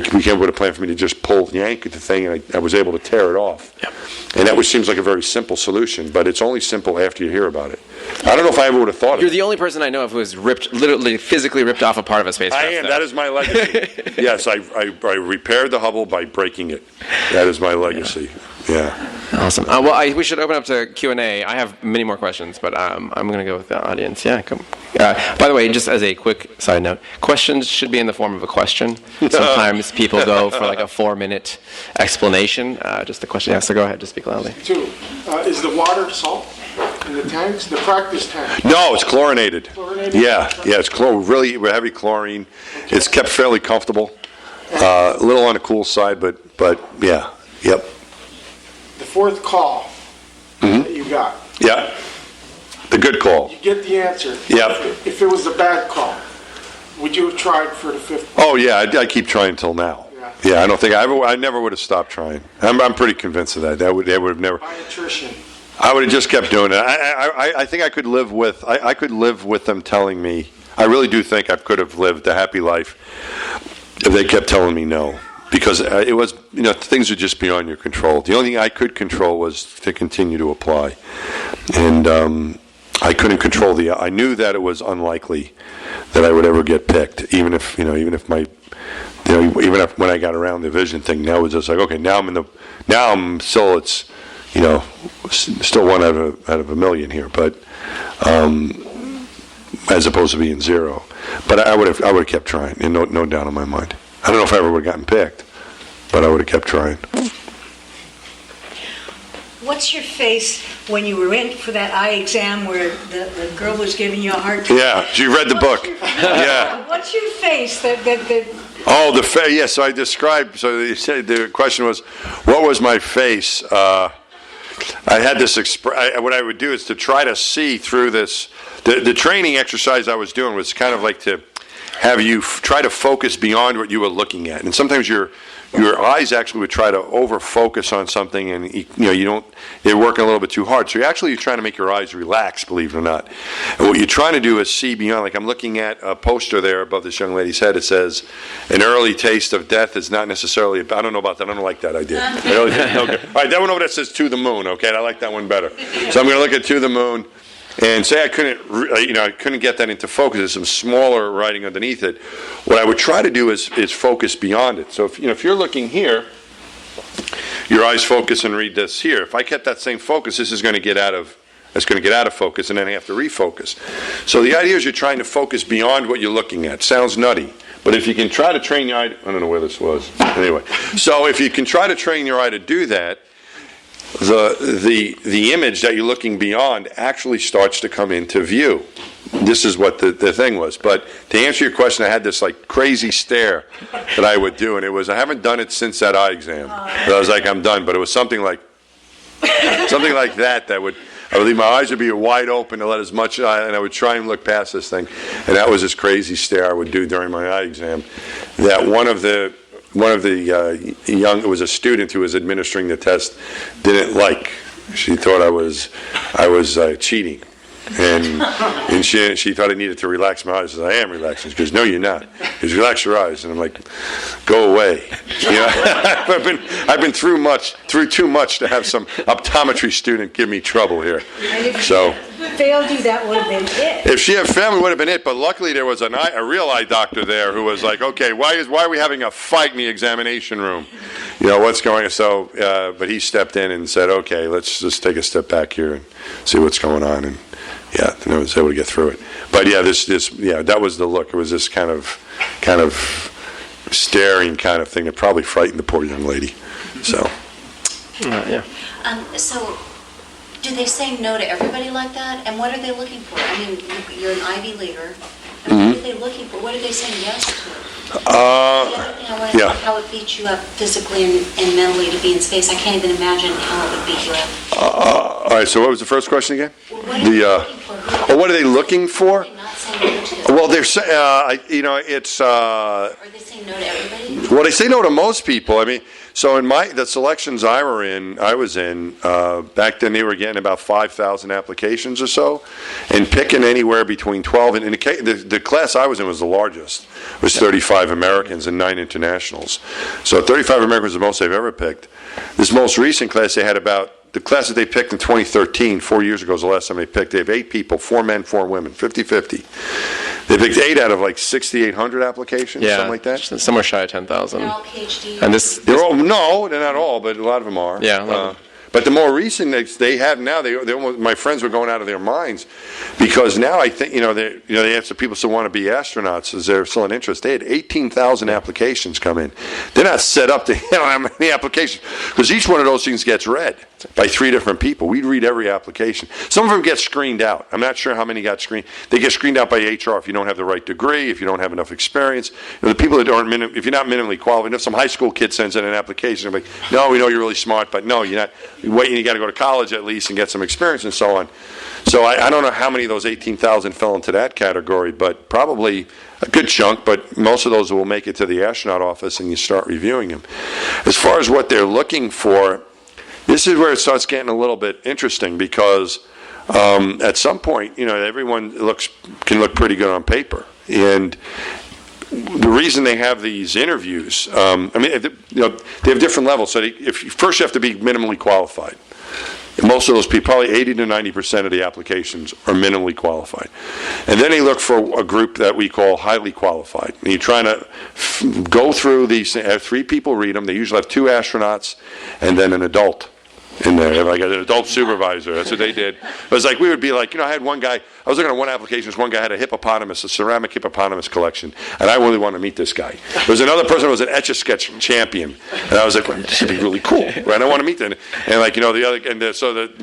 came up with a plan for me to just yank at the thing, and I was able to tear it off. Yep. And that seems like a very simple solution, but it's only simple after you hear about it. I don't know if I ever would have thought of it. You're the only person I know of who has literally physically ripped off a part of a spacecraft. I am. That is my legacy. Yes, I repaired the Hubble by breaking it. That is my legacy. Yeah. Awesome. Well, we should open up to Q&A. I have many more questions, but I'm going to go with the audience. Yeah, come. By the way, just as a quick side note, questions should be in the form of a question. Sometimes people go for like a 4-minute explanation. Just the question. Yeah, so go ahead. Just speak loudly. Is the water salt in the tanks? The practice tank? No, it's chlorinated. Chlorinated? Yeah, it's really heavy chlorine. Okay. It's kept fairly comfortable. A little on the cool side, but yeah, yep. The fourth call that you got. Yeah. The good call. You get the answer. Yeah. If it was a bad call, would you have tried for the fifth? Oh yeah, I keep trying until now. Yeah, I don't think I never would have stopped trying. I'm pretty convinced of that. They would have never. By attrition. I would have just kept doing it. I think I could live with. I could live with them telling me. I really do think I could have lived a happy life if they kept telling me no. Because it was, things are just beyond your control. The only thing I could control was to continue to apply, and I couldn't control I knew that it was unlikely that I would ever get picked, even if when I got around the vision thing. Now it was just like, okay, I'm still still one out of a million here, but as opposed to being zero. But I would have kept trying, and no doubt in my mind. I don't know if I ever would have gotten picked, but I would have kept trying. What's your face when you were in for that eye exam where the girl was giving you a hard time? Yeah, you read the book. Yeah. What's your face? Oh, the face. Yeah, so I described, so you said the question was, what was my face? I had this, what I would do is to try to see through this. The training exercise I was doing was kind of like to have you try to focus beyond what you were looking at, and sometimes your eyes actually would try to over focus on something, and they're working a little bit too hard. So you're trying to make your eyes relax, believe it or not. And what you're trying to do is see beyond. Like I'm looking at a poster there above this young lady's head. It says, "An early taste of death is not necessarily." I don't know about that. I don't like that idea. Okay. All right, that one over there says "To the Moon." Okay, I like that one better. So I'm going to look at "To the Moon." And say I couldn't get that into focus. There's some smaller writing underneath it. What I would try to do is focus beyond it. So if you're looking here, your eyes focus and read this here. If I kept that same focus, this is going to get out of focus, and then I have to refocus. So the idea is you're trying to focus beyond what you're looking at. Sounds nutty, but if you can try to train your eye, I don't know where this was. Anyway, so if you can try to train your eye to do that, the image that you're looking beyond actually starts to come into view. This is what the thing was. But to answer your question, I had this like crazy stare that I would do, and I haven't done it since that eye exam. I was like, I'm done. But it was something like that I would leave my eyes would be wide open to let as much, and I would try and look past this thing. And that was this crazy stare I would do during my eye exam. That one of the it was a student who was administering the test, didn't like. She thought I was cheating, and she thought I needed to relax my eyes. I said, I am relaxing. She goes, no, you're not. She goes, relax your eyes. And I'm like, go away. I've been through too much to have some optometry student give me trouble here. So. Failed you, that would have been it. If she had failed, it would have been it. But luckily, there was a real eye doctor there who was like, "Okay, why are we having a fight in the examination room? What's going on?" So, but he stepped in and said, "Okay, let's just take a step back here and see what's going on." And and I was able to get through it. But that was the look. It was this kind of staring kind of thing that probably frightened the poor young lady. So, So, do they say no to everybody like that? And what are they looking for? I mean, you're an Ivy leaguer. What are they looking for? What are they saying yes to? The other thing I want to know how it beats you up physically and mentally to be in space. I can't even imagine how it would beat you up. All right, so what was the first question again? What are they looking for? What are they looking for? Are they not saying no to? Well, they're saying, it's... Are they saying no to everybody? Well, they say no to most people. I mean, So in the selections I was in, back then they were getting about 5,000 applications or so, and picking anywhere between 12 and the class I was in was the largest. It was 35 Americans and 9 internationals. So 35 Americans was the most they've ever picked. This most recent class, they had the class that they picked in 2013, 4 years ago was the last time they picked. They have 8 people, 4 men, 4 women, 50-50. They picked 8 out of like 6,800 applications, something like that. Somewhere shy of 10,000. They're all PhD. And no, they're not all, but a lot of them are. Yeah. But the more recent they have now, my friends were going out of their minds because now I think they have some people still want to be astronauts. Is there still an interest? They had 18,000 applications come in. They're not set up to handle how many applications because each one of those things gets read by 3 different people. We'd read every application. Some of them get screened out. I'm not sure how many got screened. They get screened out by HR if you don't have the right degree, if you don't have enough experience. The people that aren't if you're not minimally qualified, if some high school kid sends in an application, they're like, no, we know you're really smart, but no, you're not. You got to go to college at least and get some experience and so on. So I don't know how many of those 18,000 fell into that category, but probably a good chunk, but most of those will make it to the astronaut office and you start reviewing them. As far as what they're looking for, this is where it starts getting a little bit interesting because at some point, everyone can look pretty good on paper. And the reason they have these interviews, they have different levels. So first you have to be minimally qualified. And most of those people, probably 80 to 90% of the applications are minimally qualified. And then they look for a group that we call highly qualified. And you're trying to go through these, have 3 people read them. They usually have 2 astronauts and then an adult in there, like an adult supervisor. That's what they did. It was like, we would be like, I had one guy, I was looking at one application, one guy had a ceramic hippopotamus collection, and I really wanted to meet this guy. There was another person who was an Etch-a-Sketch champion, and I was like, well, this would be really cool, right? I want to meet them. And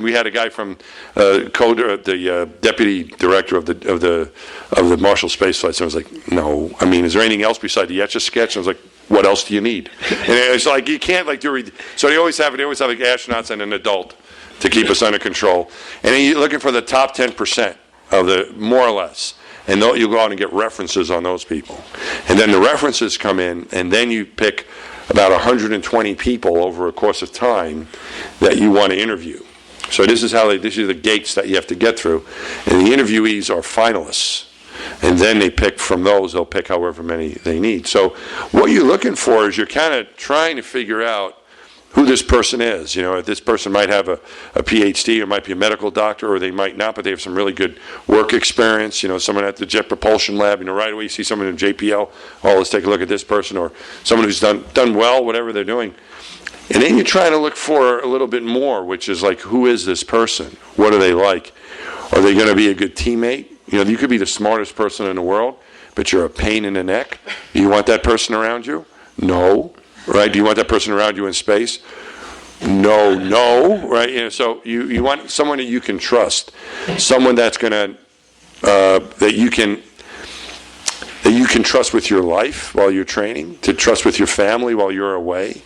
we had a guy from the deputy director of the Marshall Space Flight, so I was like, no, is there anything else besides the Etch-a-Sketch? And I was like, what else do you need? And it's like you can't so they always have like astronauts and an adult to keep us under control. And then you're looking for the top 10% of the more or less. And you go out and get references on those people. And then the references come in, and then you pick about 120 people over a course of time that you want to interview. So these are the gates that you have to get through. And the interviewees are finalists. And then they pick from those, they'll pick however many they need. So what you're looking for is you're kind of trying to figure out who this person is. If this person might have a PhD or might be a medical doctor, or they might not, but they have some really good work experience. Someone at the Jet Propulsion Lab, right away you see someone in JPL, let's take a look at this person, or someone who's done well, whatever they're doing. And then you're trying to look for a little bit more, which is like, who is this person? What are they like? Are they going to be a good teammate? You could be the smartest person in the world, but you're a pain in the neck. Do you want that person around you? No. Right? Do you want that person around you in space? No. Right? So you want someone that you can trust, someone that's going to that you can trust with your life while you're training, to trust with your family while you're away,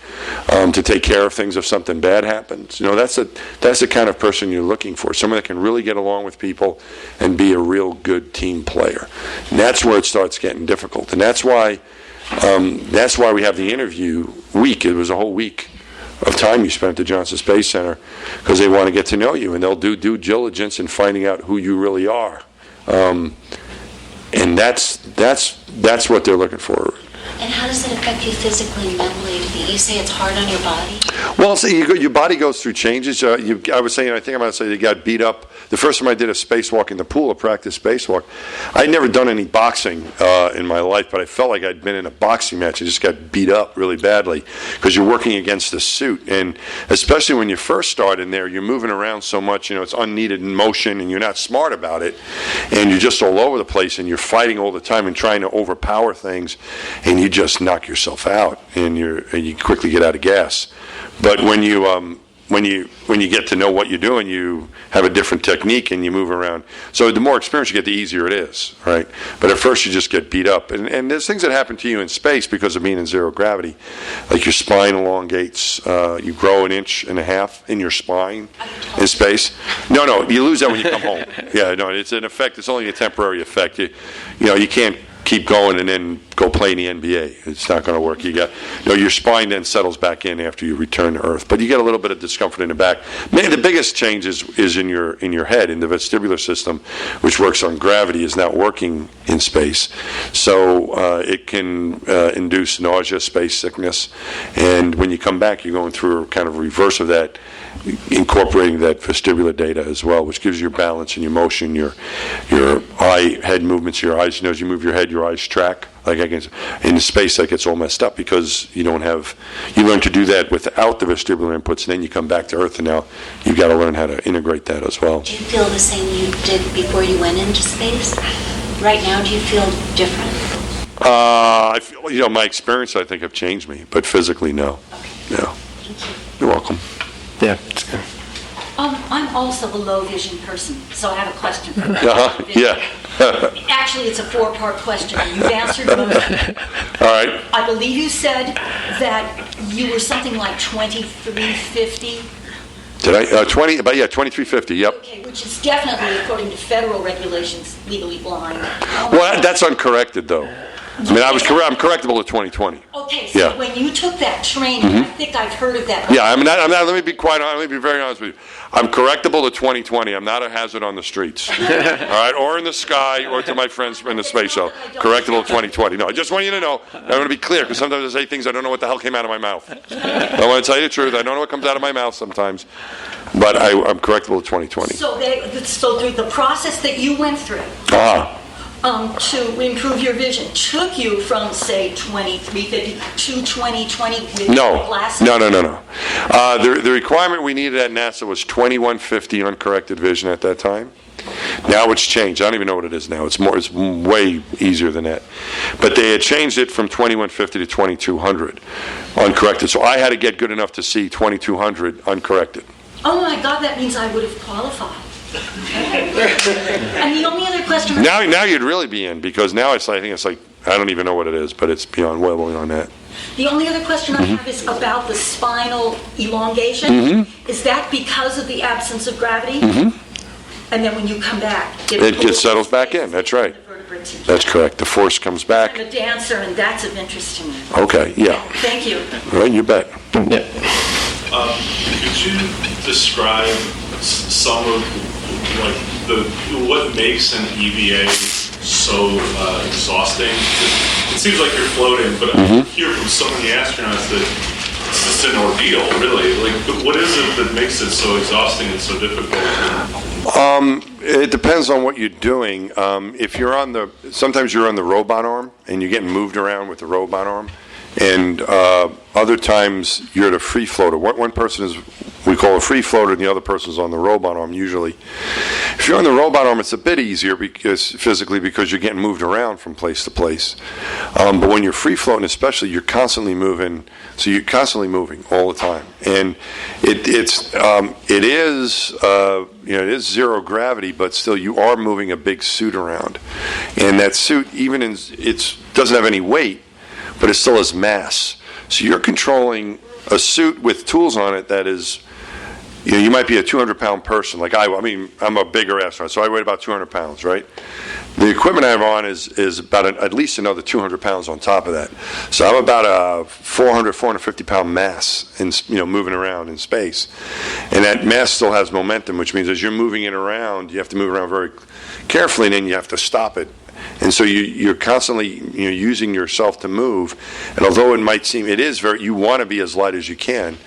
to take care of things if something bad happens. That's the kind of person you're looking for, someone that can really get along with people and be a real good team player. And that's where it starts getting difficult. And that's why we have the interview week. It was a whole week of time you spent at the Johnson Space Center because they want to get to know you, and they'll do due diligence in finding out who you really are. And that's what they're looking for. And how does it affect you physically and mentally? You say it's hard on your body? Well, so your body goes through changes. I was saying, I think I'm going to say you got beat up. The first time I did a spacewalk in the pool, a practice spacewalk, I'd never done any boxing in my life, but I felt like I'd been in a boxing match. I just got beat up really badly because you're working against the suit. And especially when you first start in there, you're moving around so much, it's unneeded motion, and you're not smart about it. And you're just all over the place, and you're fighting all the time and trying to overpower things, and you just knock yourself out, and you quickly get out of gas. But when you get to know what you're doing, you have a different technique and you move around. So the more experience you get, the easier it is, right? But at first you just get beat up. And there's things that happen to you in space because of being in zero gravity. Like your spine elongates. You grow 1.5 inches in your spine in space. No, you lose that when you come home. Yeah, no, it's an effect. It's only a temporary effect. You can't keep going and then go play in the NBA. It's not going to work. Your spine then settles back in after you return to Earth, but you get a little bit of discomfort in the back. Maybe the biggest change is in your head, in the vestibular system, which works on gravity, is not working in space, so it can induce nausea, space sickness, and when you come back, you're going through a kind of reverse of that, incorporating that vestibular data as well, which gives you your balance and your motion, your eye head movements, your eyes. As you move your head, your eyes track. Like in space, that gets all messed up because you learn to do that without the vestibular inputs, and then you come back to Earth, and now you've got to learn how to integrate that as well. Do you feel the same you did before you went into space? Right now, do you feel different? I feel, my experience, I think, have changed me, but physically, no. Okay. Yeah. Thank you. You're welcome. Yeah, it's good. I'm also a low vision person, so I have a question for you. Yeah. Actually, it's a 4-part question. You've answered most of it. All right. I believe you said that you were something like 2350. Did I? 2350, yep. Okay, which is definitely, according to federal regulations, legally blind. Well, that's uncorrected, though. I mean, I'm correctable at 2020. Okay, so Yeah. when you took that training, I think I've heard of that. Yeah, I'm not. Let me be very honest with you. I'm correctable to 2020. I'm not a hazard on the streets, all right, or in the sky, or to my friends in the space shuttle. Correctable to 2020. No, I just want you to know. I want to be clear because sometimes I say things I don't know what the hell came out of my mouth. I want to tell you the truth. I don't know what comes out of my mouth sometimes, but I'm correctable to 2020. So through the process that you went through. To improve your vision took you from, say, 2350 to 2020 with glasses? No. The requirement we needed at NASA was 2150 uncorrected vision at that time. Now it's changed. I don't even know what it is now. It's way easier than that. But they had changed it from 2150 to 2200 uncorrected. So I had to get good enough to see 2200 uncorrected. Oh my God, that means I would have qualified. And the only other question... Now you'd really be in, because now I think it's like, I don't even know what it is, but it's well beyond that. The only other question I have is about the spinal elongation. Is that because of the absence of gravity? And then when you come back... It just settles back in, that's right. That's correct. The force comes back. I'm a dancer, and that's of interest to me. Okay, yeah. Thank you. All right, you bet. Yeah. Could you describe some of what makes an EVA so exhausting? It seems like you're floating, but I hear from so many astronauts that it's just an ordeal, really. But what is it that makes it so exhausting and so difficult? It depends on what you're doing. If you're sometimes you're on the robot arm and you're getting moved around with the robot arm, and other times you're at a free floater. One person is, we call a free floater, and the other person's on the robot arm usually. If you're on the robot arm, it's a bit easier because you're getting moved around from place to place. But when you're free floating, especially, you're constantly moving. So you're constantly moving all the time, and it is zero gravity, but still you are moving a big suit around, and that suit it doesn't have any weight, but it still has mass. So you're controlling a suit with tools on it that is, you might be a 200-pound person. Like I'm a bigger astronaut, so I weigh about 200 pounds, right? The equipment I have on is about at least another 200 pounds on top of that. So I'm about a 450 pound mass in, moving around in space. And that mass still has momentum, which means as you're moving it around, you have to move around very carefully, and then you have to stop it. And so you're constantly using yourself to move, and although it might seem you want to be as light as you can,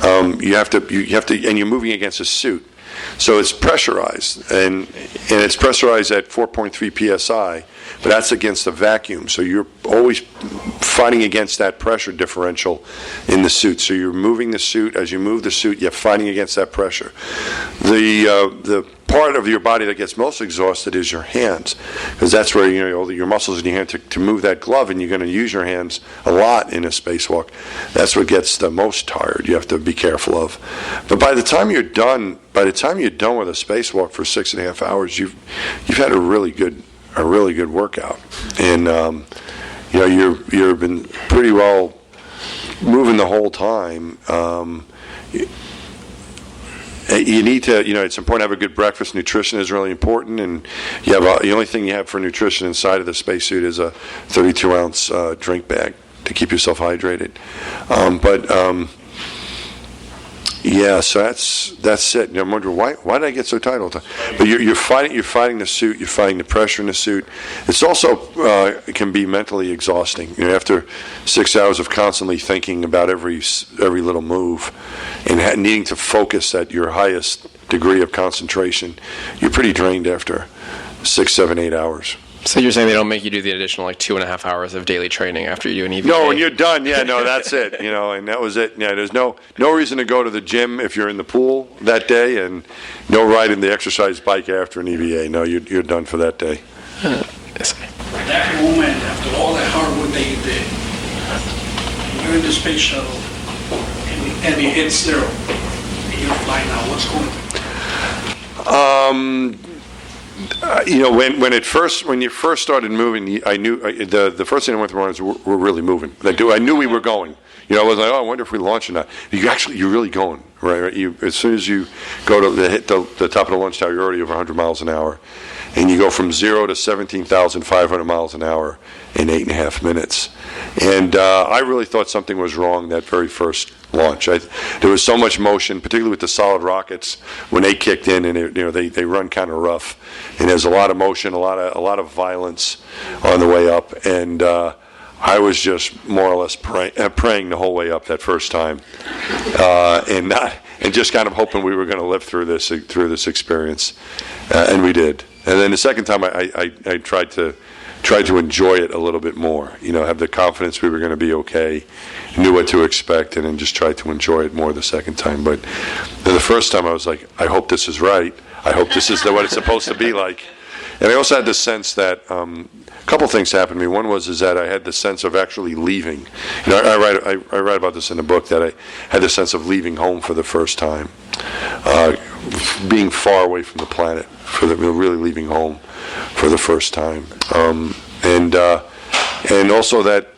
you have to, and you're moving against a suit, so it's pressurized, and it's pressurized at 4.3 psi, but that's against a vacuum, so you're always fighting against that pressure differential in the suit. So you're moving the suit. As you move the suit, you're fighting against that pressure. The part of your body that gets most exhausted is your hands, because that's where your muscles in your hand to move that glove, and you're going to use your hands a lot in a spacewalk. That's what gets the most tired. You have to be careful of. But by the time you're done with a spacewalk for 6.5 hours, you've had a really good workout, and you've been pretty well moving the whole time. you need to, it's important to have a good breakfast. Nutrition is really important, and you have the only thing you have for nutrition inside of the spacesuit is a 32-ounce drink bag to keep yourself hydrated. Yeah, so that's it. I'm wondering why did I get so tight all the time? But you're fighting the suit. You're fighting the pressure in the suit. It's also it can be mentally exhausting. After 6 hours of constantly thinking about every little move and needing to focus at your highest degree of concentration, you're pretty drained after 6, 7, 8 hours. So you're saying they don't make you do the additional 2.5 hours of daily training after you do an EVA? No, when you're done, that's it. And that was it. Yeah, there's no reason to go to the gym if you're in the pool that day, and no riding the exercise bike after an EVA. No, you're done for that day. That moment, after all that hard work that you did, you're in the space shuttle, and you hit zero, and you're flying out. What's going on? When you first started moving, I knew the first thing I went through was we're really moving. I knew we were going. I was like, I wonder if we launch or not. You're really going, right? As soon as you go to hit the top of the launch tower, you're already over 100 miles an hour, and you go from 0 to 17,500 miles an hour in 8.5 minutes. And I really thought something was wrong that very first launch. There was so much motion, particularly with the solid rockets when they kicked in, and they run kind of rough, and there's a lot of motion, a lot of violence on the way up, and I was just more or less praying the whole way up that first time, and just kind of hoping we were going to live through this experience, and we did. And then the second time, I tried to enjoy it a little bit more. Have the confidence we were going to be okay, knew what to expect, and then just tried to enjoy it more the second time. But the first time, I was like, I hope this is right. I hope this is what it's supposed to be like. And I also had the sense that a couple things happened to me. One was that I had the sense of actually leaving. I write about this in the book, that I had the sense of leaving home for the first time, being far away from the planet, really leaving home for the first time, and also that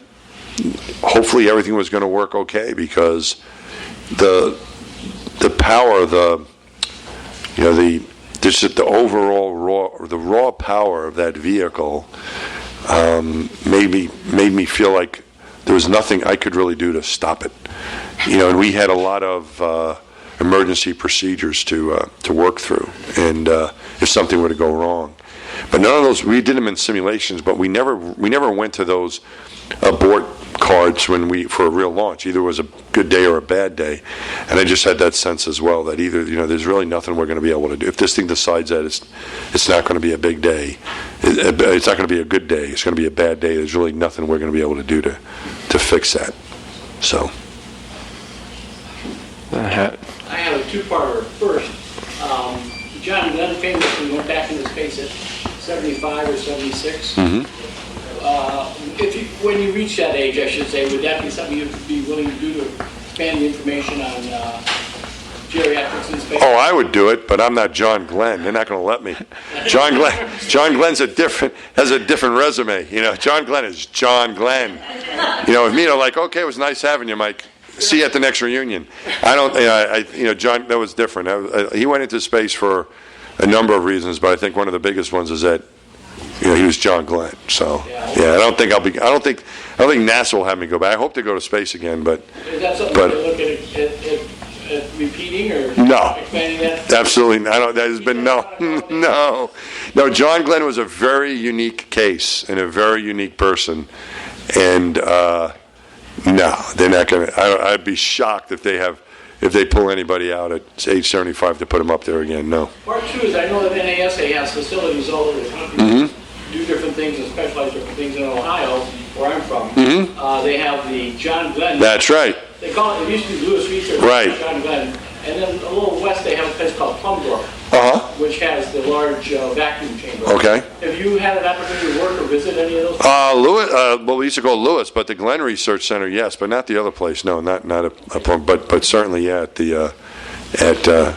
hopefully everything was going to work okay, because the power, the overall raw power of that vehicle made me feel like there was nothing I could really do to stop it. And we had a lot of emergency procedures to work through, and if something were to go wrong. But none of those, we did them in simulations, but we never went to those abort cards for a real launch. Either it was a good day or a bad day. And I just had that sense as well, that either, there's really nothing we're going to be able to do. If this thing decides that it's not going to be a big day, it's not going to be a good day, it's going to be a bad day, there's really nothing we're going to be able to do to fix that. So. I have a two-parter. First, John Glenn famously went back into space at 75 or 76. Mm-hmm. When you reach that age, I should say, would that be something you'd be willing to do to expand the information on geriatrics in space? Oh, I would do it, but I'm not John Glenn. They're not going to let me. John Glenn's has a different resume. John Glenn is John Glenn. With me, they're like, okay, it was nice having you, Mike. See you at the next reunion. John, that was different. He went into space for a number of reasons, but I think one of the biggest ones is that he was John Glenn. So I don't think NASA will have me go back. I hope to go to space again, but is that something you're looking at repeating or expanding that? Absolutely not. There's been no. John Glenn was a very unique case and a very unique person, and no, they're not going to. I'd be shocked if they pull anybody out at age 75 to put them up there again. No. Part two is I know that NASA has facilities all over the country. Do different things and specialize different things. In Ohio, where I'm from, they have the John Glenn. That's right. They call it used to be Lewis Research. Right. John Glenn. And then a little west, they have a place called Plumbrook, which has the large vacuum chamber. Okay. Have you had an opportunity to work or visit any of those? Lewis. Well, we used to go to Lewis, but the Glenn Research Center, yes, but not the other place. No, not a but certainly, yeah, at the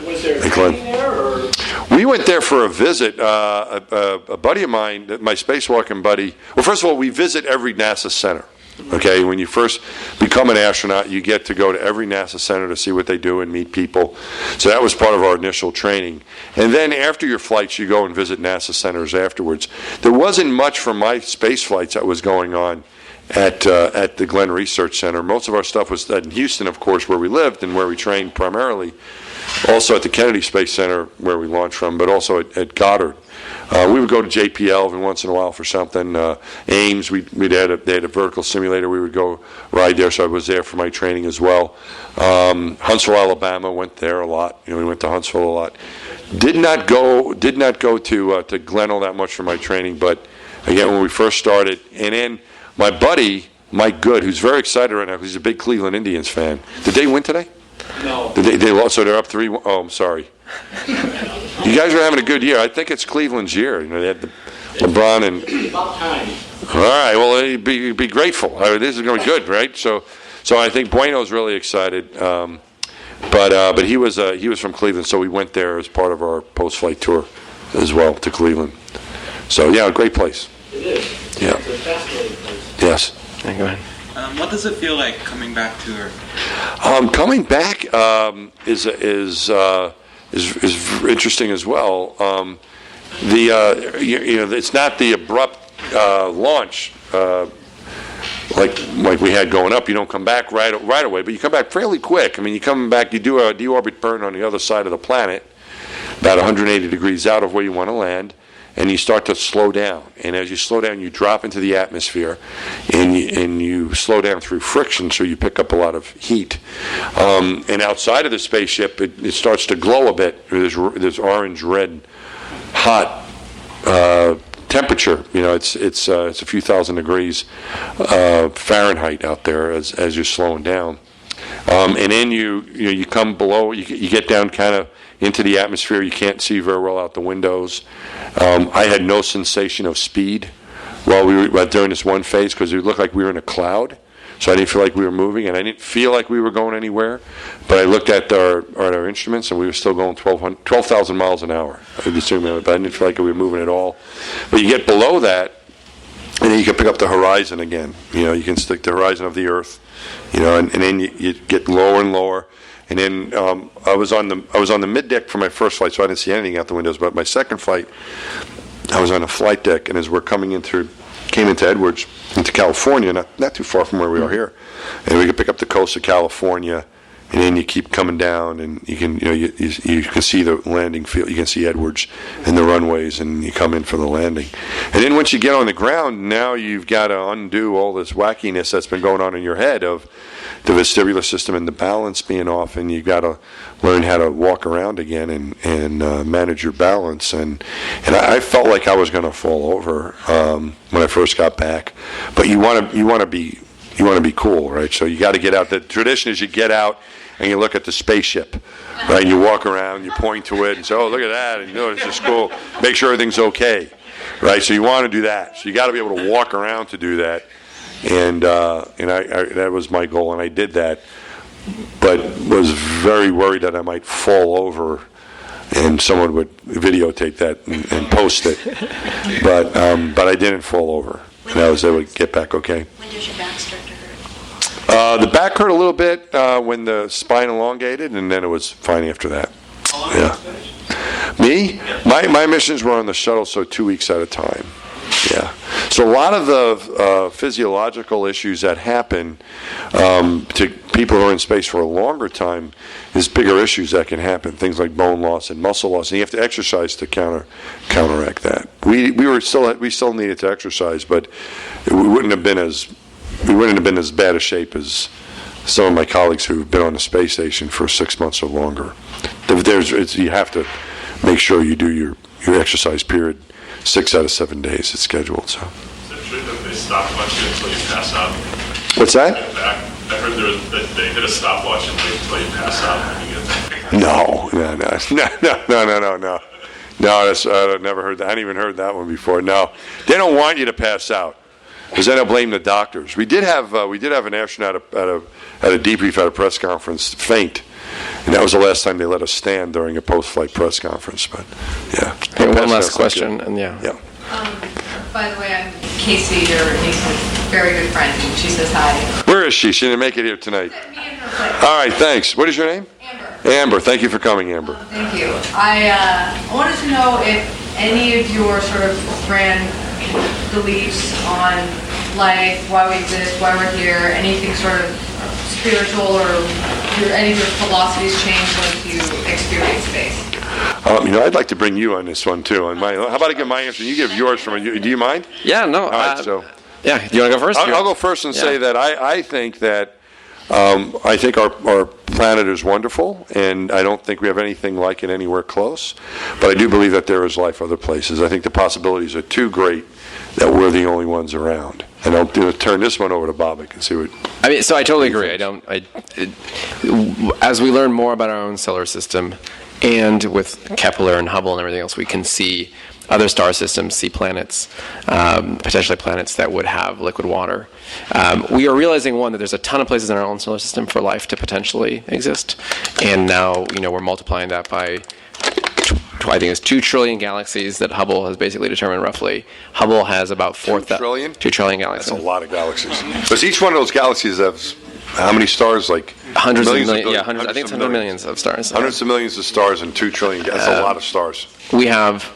was there training there, or? We went there for a visit. A buddy of mine, my spacewalking buddy. Well, first of all, we visit every NASA center. Okay, when you first become an astronaut, you get to go to every NASA center to see what they do and meet people. So that was part of our initial training. And then after your flights, you go and visit NASA centers afterwards. There wasn't much from my space flights that was going on at the Glenn Research Center. Most of our stuff was in Houston, of course, where we lived and where we trained primarily. Also at the Kennedy Space Center, where we launched from, but also at Goddard. We would go to JPL every once in a while for something. Ames, they had a vertical simulator. We would go ride there, so I was there for my training as well. Huntsville, Alabama, went there a lot. We went to Huntsville a lot. Did not go to Glenn all that much for my training, but again, when we first started, and then my buddy Mike Good, who's very excited right now because he's a big Cleveland Indians fan. Did they win today? No. They lost, so they're up 3-1. Oh, I'm sorry. You guys are having a good year. I think it's Cleveland's year. They had LeBron and. About time. All right. Well, be grateful. This is going to be good, right? So I think Bueno's really excited. But he was from Cleveland, so we went there as part of our post-flight tour as well to Cleveland. So yeah, a great place. It is. Yeah. It's a fascinating place. Yes. Yeah, go ahead. What does it feel like coming back to Earth? Coming back is interesting as well. It's not the abrupt launch like we had going up. You don't come back right away, but you come back fairly quick. I mean, you come back, you do a deorbit burn on the other side of the planet, about 180 degrees out of where you want to land. And you start to slow down, and as you slow down, you drop into the atmosphere, and you slow down through friction, so you pick up a lot of heat. And outside of the spaceship, it starts to glow a bit. There's orange, red, hot temperature. It's a few thousand degrees Fahrenheit out there as you're slowing down. And then you come below, you get down kind of into the atmosphere. You can't see very well out the windows. I had no sensation of speed while we were during this one phase because it looked like we were in a cloud. So I didn't feel like we were moving, and I didn't feel like we were going anywhere. But I looked at our instruments, and we were still going 12,000 miles an hour. But I didn't feel like we were moving at all. But you get below that, and then you can pick up the horizon again. You can stick the horizon of the Earth. And then you get lower and lower. And then I was on the mid deck for my first flight, so I didn't see anything out the windows. But my second flight, I was on a flight deck, and as we're came into Edwards, into California, not too far from where we are here, and we could pick up the coast of California, and then you keep coming down, and you can see the landing field, you can see Edwards and the runways, and you come in for the landing. And then once you get on the ground, now you've got to undo all this wackiness that's been going on in your head of the vestibular system and the balance being off, and you've got to learn how to walk around again and manage your balance. And I felt like I was going to fall over when I first got back. But you want to be cool, right? So you got to get out. The tradition is you get out and you look at the spaceship, right? You walk around, you point to it, and say, "Oh, look at that!" And this is cool. Make sure everything's okay, right? So you want to do that. So you got to be able to walk around to do that. And that was my goal, and I did that, but was very worried that I might fall over, and someone would videotape that and post it. But I didn't fall over, and I was able to get back okay. When does your back start to hurt? The back hurt a little bit when the spine elongated, and then it was fine after that. Yeah. Me? My missions were on the shuttle, so 2 weeks at a time. Yeah. So a lot of the physiological issues that happen to people who are in space for a longer time is bigger issues that can happen. Things like bone loss and muscle loss, and you have to exercise to counteract that. We still needed to exercise, but we wouldn't have been as bad a shape as some of my colleagues who've been on the space station for 6 months or longer. You have to make sure you do your exercise period 6 out of 7 days. It's scheduled. So. Is it true that they stopwatch you until you pass out? What's that? I heard that they hit a stopwatch and wait until you pass out when you get there. No. No, I've never heard that. I hadn't even heard that one before. No, they don't want you to pass out because then they'll blame the doctors. We did have an astronaut at a debrief at a press conference faint. And that was the last time they let us stand during a post-flight press conference. But yeah. Hey, one last question, and yeah. By the way, I'm Casey, your niece's very good friend, and she says hi. Where is she? She didn't make it here tonight. Me and her place. All right, thanks. What is your name? Amber. Amber, thank you for coming, Amber. Thank you. I wanted to know if any of your sort of grand beliefs on life, why we exist, why we're here, anything sort of spiritual or any of your philosophies change once you experience space. I'd like to bring you on this one too. How about I give my answer? You give yours from. Do you mind? Yeah, no. All right, so. Yeah, do you want to go first? I'll go first and say that I think that I think our planet is wonderful, and I don't think we have anything like it anywhere close. But I do believe that there is life other places. I think the possibilities are too great that we're the only ones around. And I'll turn this one over to Bobak and see what. So I totally agree. As we learn more about our own solar system, and with Kepler and Hubble and everything else, we can see other star systems, see planets, potentially planets that would have liquid water. We are realizing, one, that there's a ton of places in our own solar system for life to potentially exist, and now we're multiplying that by, I think it's 2 trillion galaxies that Hubble has basically determined roughly. Hubble has about 4,000. 2 trillion? 2 trillion galaxies. That's a lot of galaxies. Because each one of those galaxies has how many stars? Like hundreds of millions? millions. I think it's hundreds of millions of stars. Hundreds of millions of stars and 2 trillion. That's a lot of stars. We have,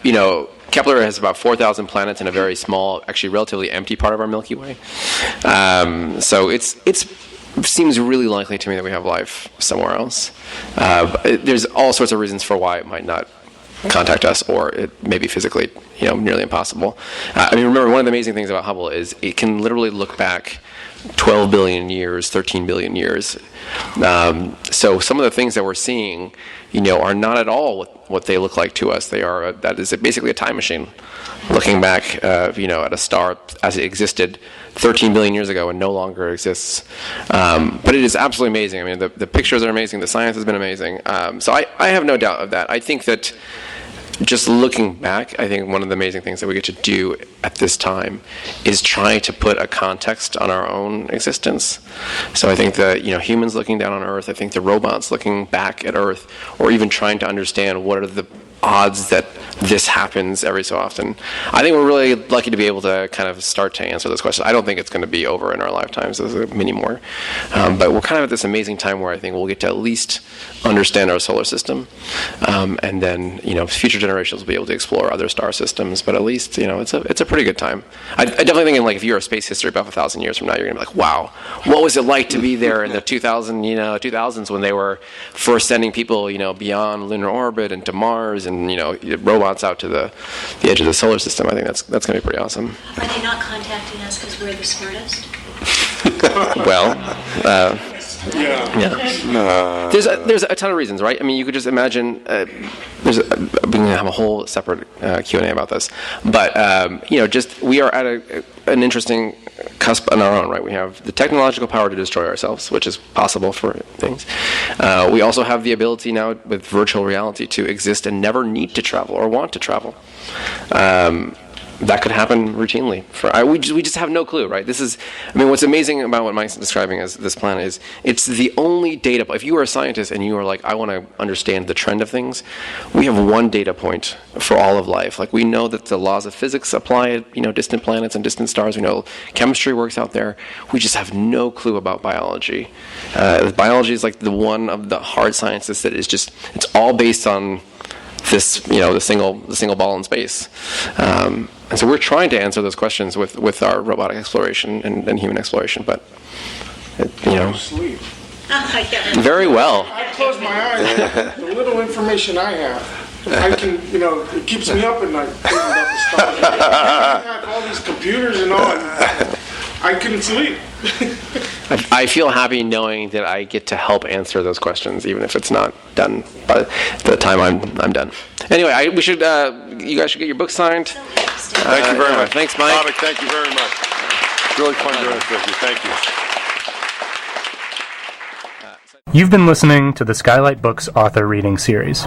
Kepler has about 4,000 planets in a very small, actually relatively empty part of our Milky Way. So it seems really likely to me that we have life somewhere else. There's all sorts of reasons for why it might not contact us, or it may be physically, nearly impossible. Remember, one of the amazing things about Hubble is it can literally look back 12 billion years, 13 billion years. So some of the things that we're seeing, are not at all what they look like to us. That is basically a time machine, looking back, at a star as it existed 13 billion years ago and no longer exists. But it is absolutely amazing. The pictures are amazing. The science has been amazing. So I have no doubt of that. I think that just looking back, I think one of the amazing things that we get to do at this time is try to put a context on our own existence. So I think that, humans looking down on Earth, I think the robots looking back at Earth, or even trying to understand what are the odds that this happens every so often. I think we're really lucky to be able to kind of start to answer those questions. I don't think it's going to be over in our lifetimes. There's many more. But we're kind of at this amazing time where I think we'll get to at least understand our solar system. And then, future generations will be able to explore other star systems. But at least, it's a pretty good time. I definitely think if you're a space history buff 1,000 years from now, you're going to be like, wow, what was it like to be there in the 2000s when they were first sending people, beyond lunar orbit and to Mars and, robots out to the edge of the solar system. I think that's going to be pretty awesome. Are they not contacting us because we're the smartest? Well, yeah. There's a ton of reasons, right? You could just imagine. We can have a whole separate Q&A about this, but we are at an interesting cusp on our own, right? We have the technological power to destroy ourselves, which is possible for things. We also have the ability now with virtual reality to exist and never need to travel or want to travel. That could happen routinely. We just have no clue, right? This is, what's amazing about what Mike's describing as this planet is it's the only data. If you are a scientist and you are like, I want to understand the trend of things, we have one data point for all of life. Like we know that the laws of physics apply at distant planets and distant stars. We know chemistry works out there. We just have no clue about biology. Biology is like the one of the hard sciences that is just it's all based on this, the single ball in space. And so we're trying to answer those questions with our robotic exploration and human exploration, but, Sleep. very well. I close my eyes. The little information I have, I can, it keeps me up at night thinking about the stuff. I have all these computers and all, and I couldn't sleep. I feel happy knowing that I get to help answer those questions, even if it's not done by the time I'm done. Anyway, we should. You guys should get your book signed. Thank you very much. Thanks, Mike. Bobak, thank you very much. It's really fun doing this with you. Thank you. You've been listening to the Skylight Books author reading series.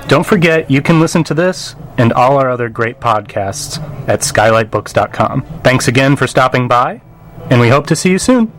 Don't forget, you can listen to this and all our other great podcasts at skylightbooks.com. Thanks again for stopping by, and we hope to see you soon.